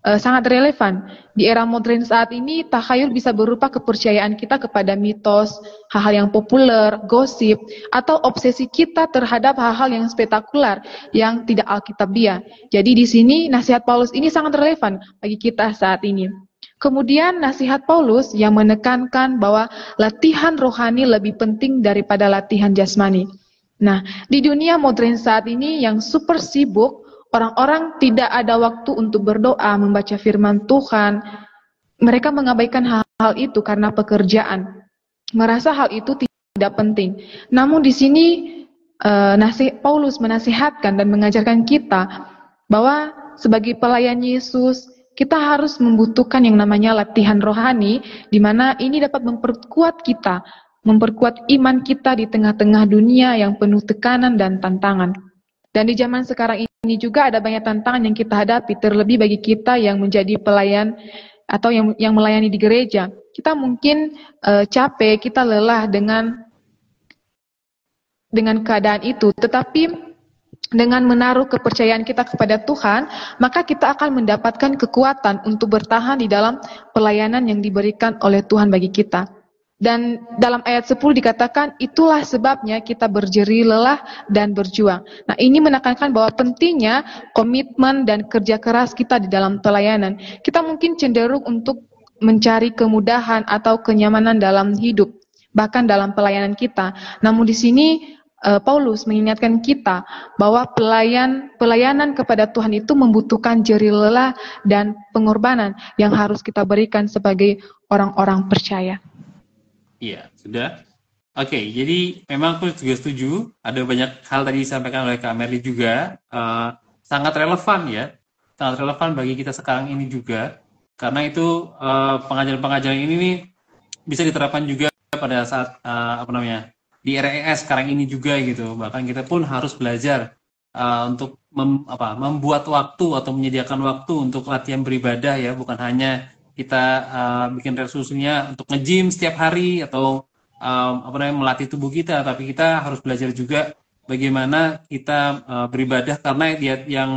sangat relevan. Di era modern saat ini, takhayul bisa berupa kepercayaan kita kepada mitos, hal-hal yang populer, gosip, atau obsesi kita terhadap hal-hal yang spektakuler, yang tidak alkitabiah. Jadi di sini nasihat Paulus ini sangat relevan bagi kita saat ini. Kemudian nasihat Paulus yang menekankan bahwa latihan rohani lebih penting daripada latihan jasmani. Nah, di dunia modern saat ini yang super sibuk, orang-orang tidak ada waktu untuk berdoa, membaca firman Tuhan. Mereka mengabaikan hal-hal itu karena pekerjaan. Merasa hal itu tidak penting. Namun di sini Paulus menasihatkan dan mengajarkan kita bahwa sebagai pelayan Yesus, kita harus membutuhkan yang namanya latihan rohani, di mana ini dapat memperkuat kita, memperkuat iman kita di tengah-tengah dunia yang penuh tekanan dan tantangan. Dan di zaman sekarang ini juga ada banyak tantangan yang kita hadapi, terlebih bagi kita yang menjadi pelayan atau yang melayani di gereja. Kita mungkin capek, kita lelah dengan keadaan itu, tetapi dengan menaruh kepercayaan kita kepada Tuhan, maka kita akan mendapatkan kekuatan untuk bertahan di dalam pelayanan yang diberikan oleh Tuhan bagi kita. Dan dalam ayat 10 dikatakan, itulah sebabnya kita berjerih lelah dan berjuang. Nah, ini menekankan bahwa pentingnya komitmen dan kerja keras kita di dalam pelayanan. Kita mungkin cenderung untuk mencari kemudahan atau kenyamanan dalam hidup, bahkan dalam pelayanan kita. Namun di sini Paulus mengingatkan kita bahwa pelayanan kepada Tuhan itu membutuhkan jerih lelah dan pengorbanan yang harus kita berikan sebagai orang-orang percaya. Iya, sudah. Oke, jadi memang aku juga setuju. Ada banyak hal tadi disampaikan oleh Kak Merli juga. Sangat relevan ya. Sangat relevan bagi kita sekarang ini juga. Karena itu pengajaran-pengajaran ini nih bisa diterapkan juga pada saat di RES sekarang ini juga gitu. Bahkan kita pun harus belajar untuk membuat waktu atau menyediakan waktu untuk latihan beribadah ya, bukan hanya kita bikin resolusinya untuk nge-gym setiap hari atau melatih tubuh kita, tapi kita harus belajar juga bagaimana kita beribadah, karena yang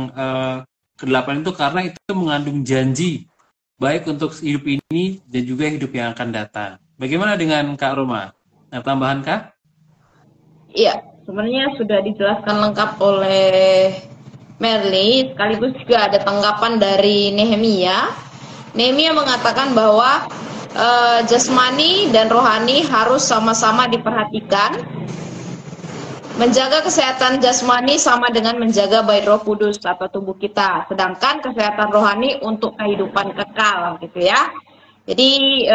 kedelapan itu karena itu mengandung janji baik untuk hidup ini dan juga hidup yang akan datang. Bagaimana dengan Kak Roma? Ada tambahan Kak? Iya, sebenarnya sudah dijelaskan lengkap oleh Merly, sekaligus juga ada tanggapan dari Nehemia. Nehemia mengatakan bahwa jasmani dan rohani harus sama-sama diperhatikan. Menjaga kesehatan jasmani sama dengan menjaga bait Roh Kudus atau tubuh kita, sedangkan kesehatan rohani untuk kehidupan kekal, gitu ya. Jadi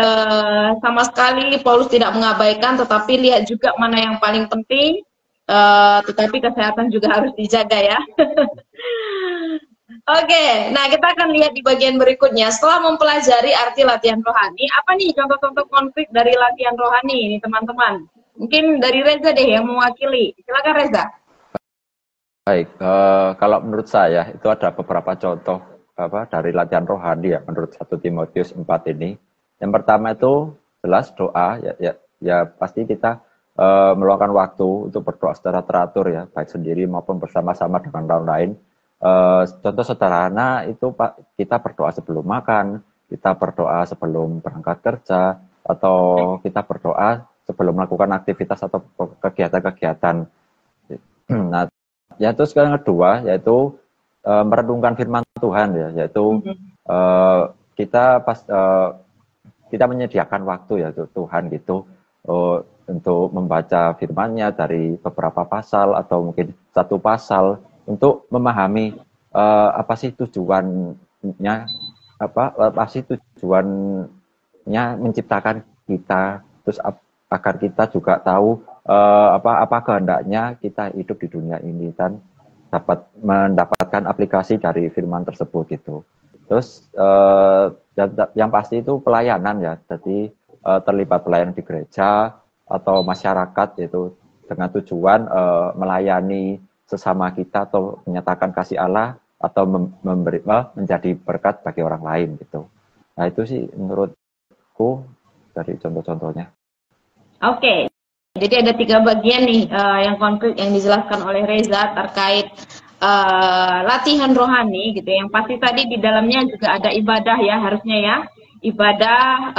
sama sekali Paulus tidak mengabaikan, tetapi lihat juga mana yang paling penting, tetapi kesehatan juga harus dijaga ya. Oke, nah kita akan lihat di bagian berikutnya. Setelah mempelajari arti latihan rohani, apa nih contoh-contoh konflik dari latihan rohani ini teman-teman? Mungkin dari Reza deh yang mewakili. Silakan Reza. Baik, kalau menurut saya itu ada beberapa contoh dari latihan rohani ya menurut 1 Timotius 4 ini. Yang pertama itu jelas doa ya pasti kita meluangkan waktu untuk berdoa secara teratur ya, baik sendiri maupun bersama-sama dengan orang lain. Contoh sederhana itu Pak, kita berdoa sebelum makan, kita berdoa sebelum berangkat kerja, atau kita berdoa sebelum melakukan aktivitas atau kegiatan-kegiatan. Nah, ya terus yang kedua yaitu merenungkan firman Tuhan ya, yaitu kita menyediakan waktu ya Tuhan gitu untuk membaca firman-Nya dari beberapa pasal atau mungkin satu pasal untuk memahami apa sih tujuannya, apa sih tujuannya menciptakan kita, terus agar kita juga tahu apa kehendaknya kita hidup di dunia ini dan dapat mendapatkan aplikasi dari firman tersebut gitu. Terus yang pasti itu pelayanan ya, jadi terlibat pelayanan di gereja atau masyarakat itu dengan tujuan melayani sesama kita atau menyatakan kasih Allah atau menjadi berkat bagi orang lain gitu. Nah itu sih menurutku dari contoh-contohnya. Oke, jadi ada 3 bagian nih yang konflik yang dijelaskan oleh Reza terkait latihan rohani gitu. Yang pasti tadi di dalamnya juga ada ibadah ya, harusnya ya. Ibadah,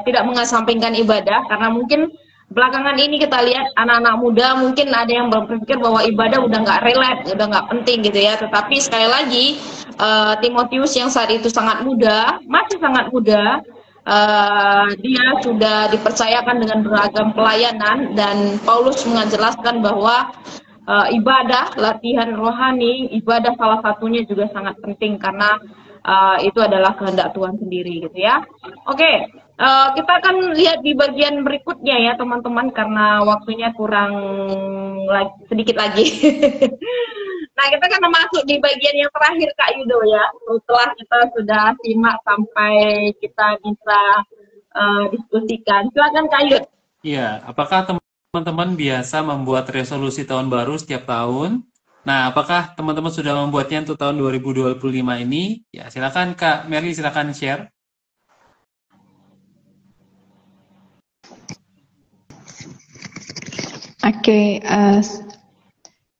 tidak mengesampingkan ibadah, karena mungkin belakangan ini kita lihat anak-anak muda mungkin ada yang berpikir bahwa ibadah udah nggak relate, udah nggak penting gitu ya. Tetapi sekali lagi Timotius yang saat itu sangat muda, masih sangat muda, dia sudah dipercayakan dengan beragam pelayanan, dan Paulus menjelaskan bahwa ibadah, latihan rohani, ibadah salah satunya juga sangat penting karena itu adalah kehendak Tuhan sendiri gitu ya. Oke, kita akan lihat di bagian berikutnya ya teman-teman, karena waktunya kurang sedikit lagi. Nah, kita akan masuk di bagian yang terakhir Kak Yudo ya. Setelah kita sudah simak sampai kita bisa diskusikan. Silakan Kak Yud. Iya, apakah teman-teman biasa membuat resolusi tahun baru setiap tahun? Nah, apakah teman-teman sudah membuatnya untuk tahun 2025 ini? Ya, silakan Kak Merly, silakan share. Oke,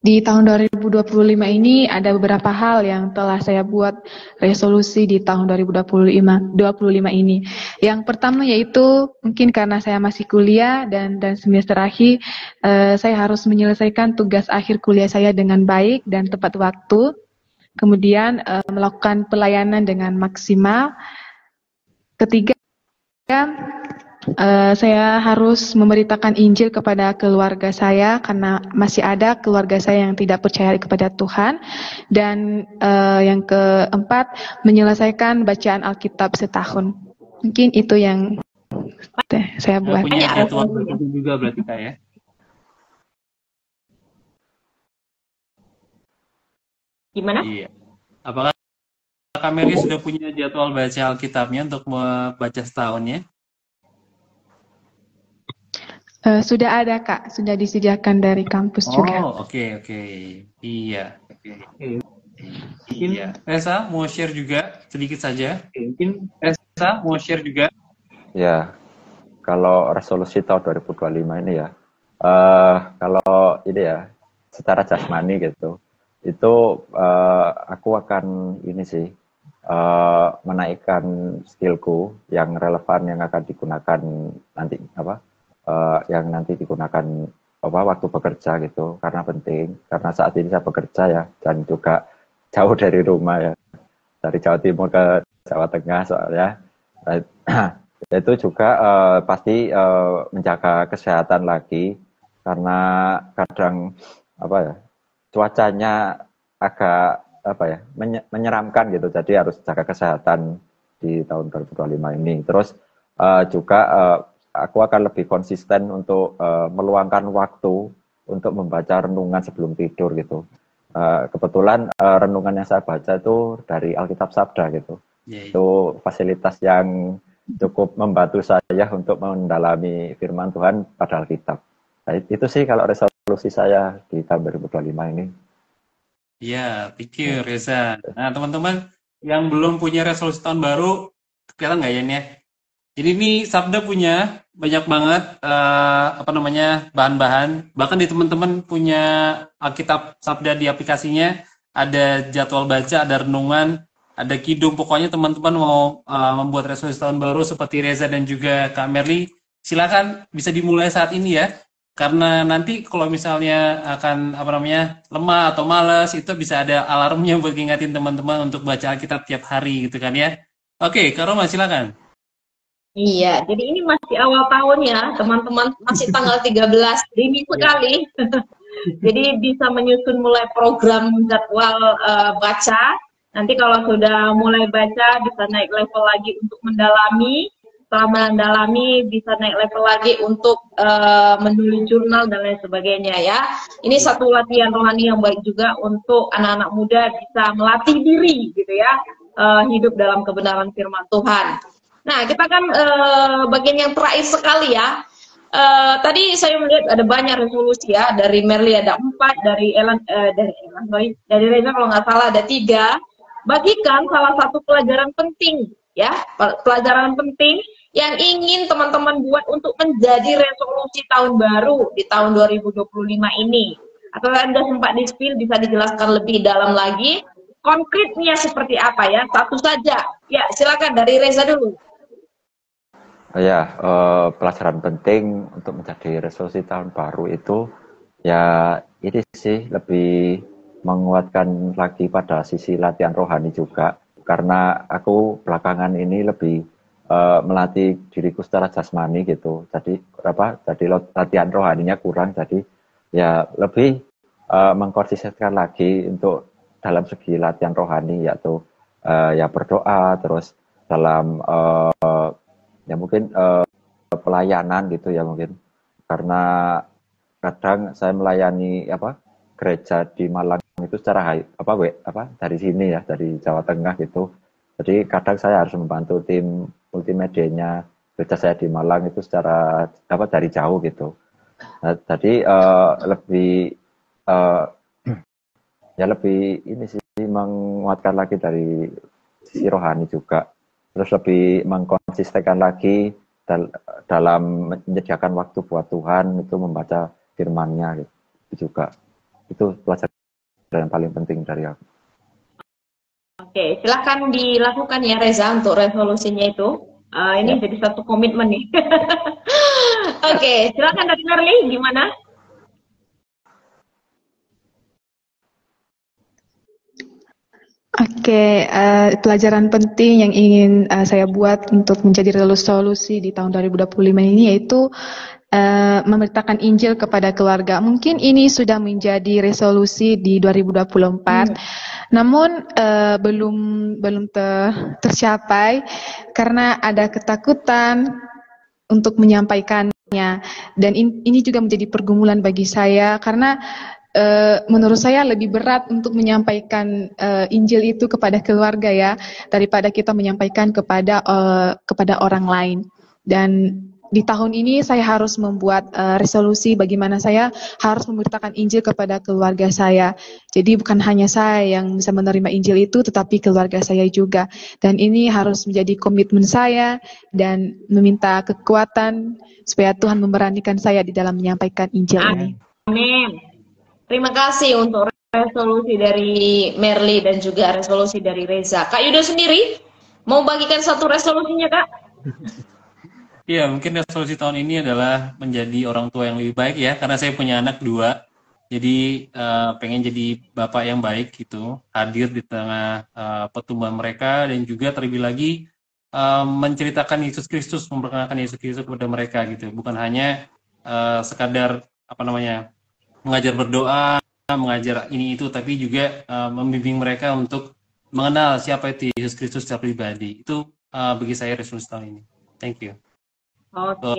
di tahun 2025 ini ada beberapa hal yang telah saya buat resolusi di tahun 2025 ini. Yang pertama yaitu mungkin karena saya masih kuliah dan semester akhir, saya harus menyelesaikan tugas akhir kuliah saya dengan baik dan tepat waktu. Kemudian melakukan pelayanan dengan maksimal. Ketiga, saya harus memberitakan Injil kepada keluarga saya karena masih ada keluarga saya yang tidak percaya kepada Tuhan. Dan yang keempat, menyelesaikan bacaan Alkitab setahun. Mungkin itu yang saya buat. Punya jadwal juga berarti Kak ya? Gimana? Iya. Apakah Kak Merly sudah punya jadwal baca Alkitabnya untuk membaca setahunnya? Sudah ada Kak, sudah disediakan dari kampus juga. Oh, oke, oke. Iya. Mungkin Reza mau share juga sedikit saja. Ya, kalau resolusi tahun 2025 ini ya, kalau ini ya, secara jasmani gitu, itu aku akan ini sih, menaikkan skillku yang relevan yang akan digunakan nanti yang nanti digunakan waktu bekerja gitu, karena penting, karena saat ini saya bekerja ya, dan juga jauh dari rumah ya, dari Jawa Timur ke Jawa Tengah soalnya. Itu juga pasti menjaga kesehatan lagi, karena kadang cuacanya agak menyeramkan gitu, jadi harus jaga kesehatan di tahun 2025 ini. Terus juga aku akan lebih konsisten untuk meluangkan waktu untuk membaca renungan sebelum tidur gitu. Kebetulan renungan yang saya baca itu dari Alkitab Sabda gitu. Itu fasilitas yang cukup membantu saya untuk mendalami firman Tuhan pada Alkitab. Nah, itu sih kalau resolusi saya di tahun 2025 ini. Iya, thank you Reza. Nah, teman-teman yang belum punya resolusi tahun baru, kelihatan nggak ya ini ya? Jadi ini Sabda punya banyak banget bahan-bahan. Bahkan di teman-teman punya Alkitab Sabda di aplikasinya, ada jadwal baca, ada renungan, ada kidung. Pokoknya teman-teman mau membuat resolusi tahun baru seperti Reza dan juga Kak Merly, silakan bisa dimulai saat ini ya. Karena nanti kalau misalnya akan lemah atau malas, itu bisa ada alarmnya buat ngingatin teman-teman untuk baca Alkitab tiap hari gitu kan ya. Oke, Kak Roma silakan. Iya, jadi ini masih awal tahun ya, teman-teman, masih tanggal 13, dini sekali. Jadi bisa menyusun mulai program jadwal baca. Nanti kalau sudah mulai baca, bisa naik level lagi untuk mendalami. Setelah mendalami, bisa naik level lagi untuk menulis jurnal dan lain sebagainya ya. Ini satu latihan rohani yang baik juga untuk anak-anak muda bisa melatih diri gitu ya, hidup dalam kebenaran firman Tuhan. Nah, kita kan bagian yang terakhir sekali ya. Tadi saya melihat ada banyak resolusi ya, dari Merly ada 4, dari dari Reza kalau nggak salah ada 3. Bagikan salah satu pelajaran penting ya, pelajaran penting yang ingin teman-teman buat untuk menjadi resolusi tahun baru di tahun 2025 ini. Atau Anda sempat di-spill, bisa dijelaskan lebih dalam lagi konkretnya seperti apa ya? Satu saja. Ya, silakan dari Reza dulu. Ya, pelajaran penting untuk menjadi resolusi tahun baru itu ya ini sih, lebih menguatkan lagi pada sisi latihan rohani juga, karena aku belakangan ini lebih melatih diriku secara jasmani gitu, jadi latihan rohaninya kurang, jadi ya lebih mengkonsistenkan lagi untuk dalam segi latihan rohani, yaitu ya berdoa, terus dalam ya mungkin pelayanan gitu ya, mungkin karena kadang saya melayani gereja di Malang itu secara dari sini ya, dari Jawa Tengah gitu, jadi kadang saya harus membantu tim multimedianya gereja saya di Malang itu secara dari jauh gitu. Nah, jadi lebih ya lebih ini sih, menguatkan lagi dari sisi rohani juga, terus lebih mengkonsistenkan lagi dalam menyediakan waktu buat Tuhan, itu membaca firman-Nya gitu. Itu juga, itu pelajaran yang paling penting dari aku. Oke, silakan dilakukan ya Reza untuk resolusinya itu. Ini jadi satu komitmen nih. Oke, silakan dari Merly, gimana? Oke, pelajaran penting yang ingin saya buat untuk menjadi resolusi di tahun 2025 ini yaitu memberitakan Injil kepada keluarga. Mungkin ini sudah menjadi resolusi di 2024, namun belum tercapai karena ada ketakutan untuk menyampaikannya. Dan ini juga menjadi pergumulan bagi saya karena menurut saya lebih berat untuk menyampaikan Injil itu kepada keluarga ya, daripada kita menyampaikan kepada orang lain. Dan di tahun ini saya harus membuat resolusi bagaimana saya harus memberitakan Injil kepada keluarga saya. Jadi bukan hanya saya yang bisa menerima Injil itu, tetapi keluarga saya juga. Dan ini harus menjadi komitmen saya dan meminta kekuatan supaya Tuhan memberanikan saya di dalam menyampaikan Injil ini. Amin. Terima kasih untuk resolusi dari Merly dan juga resolusi dari Reza. Kak Yudo sendiri mau bagikan satu resolusinya, Kak? Iya, mungkin resolusi tahun ini adalah menjadi orang tua yang lebih baik ya, karena saya punya anak 2. Jadi pengen jadi bapak yang baik gitu, hadir di tengah pertumbuhan mereka dan juga terlebih lagi menceritakan Yesus Kristus, memperkenalkan Yesus Kristus kepada mereka gitu. Bukan hanya sekadar mengajar berdoa, mengajar ini itu, tapi juga membimbing mereka untuk mengenal siapa itu Yesus Kristus secara pribadi. Itu bagi saya resolusi tahun ini. Thank you. Oke.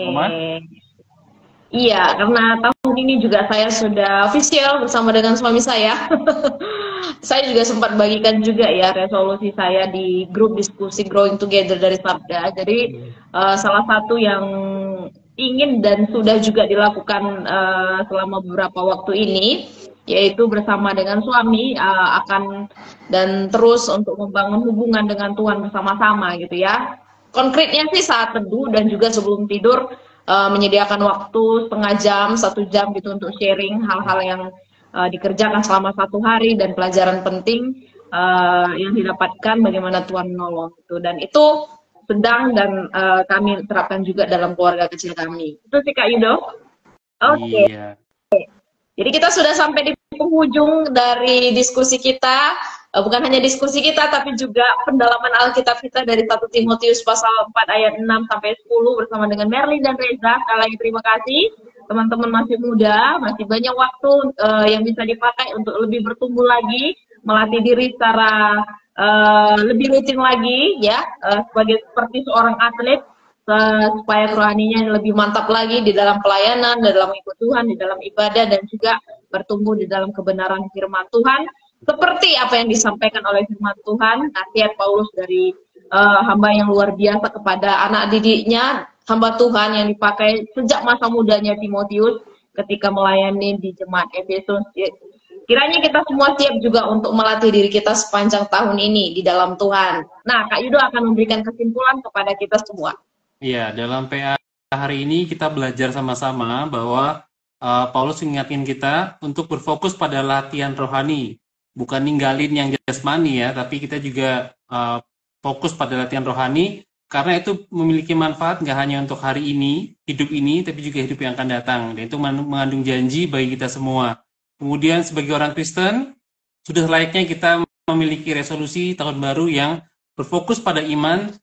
Iya, karena tahun ini juga saya sudah official bersama dengan suami saya. Saya juga sempat bagikan juga ya resolusi saya di grup diskusi Growing Together dari Sabda. Jadi salah satu yang ingin dan sudah juga dilakukan selama beberapa waktu ini, yaitu bersama dengan suami akan dan terus untuk membangun hubungan dengan Tuhan bersama-sama gitu ya. Konkretnya sih saat teduh dan juga sebelum tidur menyediakan waktu setengah jam, 1 jam gitu untuk sharing hal-hal yang dikerjakan selama 1 hari dan pelajaran penting yang didapatkan bagaimana Tuhan menolong gitu. Dan itu sedang dan kami terapkan juga dalam keluarga kecil kami. Itu sih Kak Yudo. Oke. Iya. Jadi kita sudah sampai di penghujung dari diskusi kita. Bukan hanya diskusi kita, tapi juga pendalaman Alkitab kita dari 1 Timotius pasal 4 ayat 6 sampai 10 bersama dengan Merly dan Reza. Sekali lagi terima kasih. Teman-teman masih muda, masih banyak waktu yang bisa dipakai untuk lebih bertumbuh lagi, melatih diri secara lebih rutin lagi, ya, seperti seorang atlet, supaya rohaninya lebih mantap lagi di dalam pelayanan, di dalam ikut Tuhan, di dalam ibadah, dan juga bertumbuh di dalam kebenaran firman Tuhan. Seperti apa yang disampaikan oleh firman Tuhan, nasihat Paulus dari hamba yang luar biasa kepada anak didiknya, hamba Tuhan yang dipakai sejak masa mudanya Timotius ketika melayani di jemaat Efesus. Kiranya kita semua siap juga untuk melatih diri kita sepanjang tahun ini di dalam Tuhan. Nah, Kak Yudo akan memberikan kesimpulan kepada kita semua. Iya, dalam PA hari ini kita belajar sama-sama bahwa Paulus mengingatkan kita untuk berfokus pada latihan rohani. Bukan ninggalin yang jasmani ya, tapi kita juga fokus pada latihan rohani karena itu memiliki manfaat nggak hanya untuk hari ini, hidup ini, tapi juga hidup yang akan datang. Dan itu mengandung janji bagi kita semua. Kemudian sebagai orang Kristen, sudah layaknya kita memiliki resolusi tahun baru yang berfokus pada iman,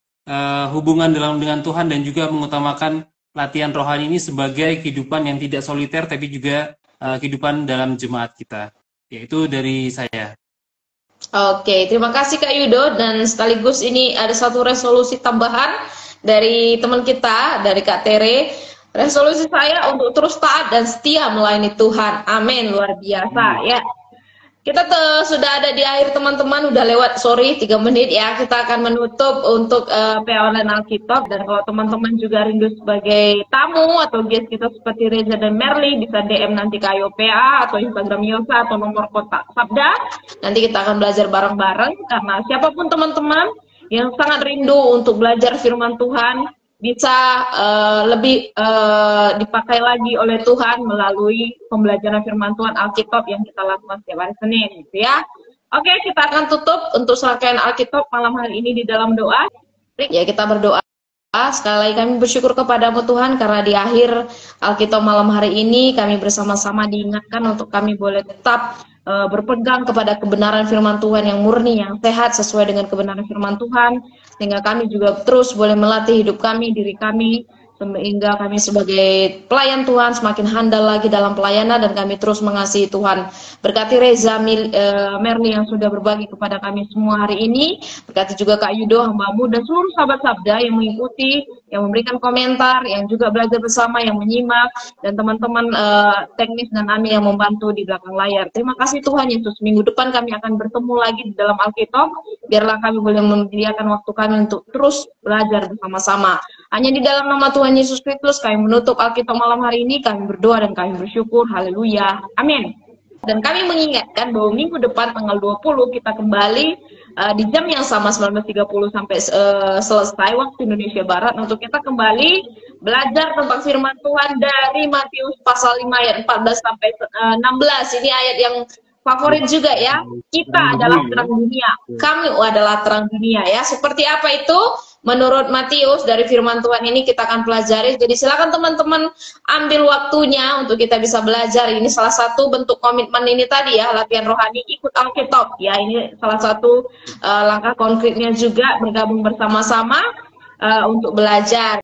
hubungan dengan Tuhan, dan juga mengutamakan latihan rohani ini sebagai kehidupan yang tidak soliter, tapi juga kehidupan dalam jemaat kita. Yaitu dari saya. Oke, terima kasih Kak Yudo, dan sekaligus ini ada satu resolusi tambahan dari teman kita, dari Kak Tere. Resolusi saya untuk terus taat dan setia melayani Tuhan. Amin, luar biasa ya. Kita sudah ada di akhir teman-teman, udah lewat 3 menit ya. Kita akan menutup untuk PA Online Alkitab, dan kalau teman-teman juga rindu sebagai tamu atau guest kita seperti Reza dan Merly, bisa DM nanti ke Ayo PA atau Instagram Yosa atau nomor kontak Sabda. Nanti kita akan belajar bareng-bareng, karena siapapun teman-teman yang sangat rindu untuk belajar firman Tuhan bisa lebih dipakai lagi oleh Tuhan melalui pembelajaran firman Tuhan Alkitab yang kita lakukan setiap hari Senin gitu ya. Oke, kita akan tutup untuk serangkaian Alkitab malam hari ini di dalam doa. Ya, kita berdoa. Sekali lagi kami bersyukur kepadamu Tuhan, karena di akhir Alkitab malam hari ini kami bersama-sama diingatkan untuk kami boleh tetap berpegang kepada kebenaran firman Tuhan yang murni, yang sehat, sesuai dengan kebenaran firman Tuhan, sehingga kami juga terus boleh melatih hidup kami, diri kami, sehingga kami sebagai pelayan Tuhan semakin handal lagi dalam pelayanan, dan kami terus mengasihi Tuhan. Berkati Reza, Merly yang sudah berbagi kepada kami semua hari ini. Berkati juga Kak Yudo, hambamu, dan seluruh sahabat Sabda yang mengikuti, yang memberikan komentar, yang juga belajar bersama, yang menyimak, dan teman-teman teknis dan Ami yang membantu di belakang layar. Terima kasih Tuhan Yesus. Minggu depan kami akan bertemu lagi di dalam Alkitab. Biarlah kami boleh menyediakan waktu kami untuk terus belajar bersama-sama. Hanya di dalam nama Tuhan Yesus Kristus kami menutup Alkitab malam hari ini, kami berdoa dan kami bersyukur. Haleluya. Amin. Dan kami mengingatkan bahwa minggu depan tanggal 20 kita kembali di jam yang sama 19.30 sampai selesai waktu Indonesia Barat untuk kita kembali belajar tentang firman Tuhan dari Matius pasal 5 ayat 14 sampai 16. Ini ayat yang favorit juga ya. Kita adalah terang dunia. Kami adalah terang dunia ya. Seperti apa itu? Menurut Matius dari firman Tuhan ini kita akan pelajari. Jadi silakan teman-teman ambil waktunya untuk kita bisa belajar. Ini salah satu bentuk komitmen ini tadi ya, latihan rohani ikut Alkitab ya. Ini salah satu langkah konkretnya juga bergabung bersama-sama untuk belajar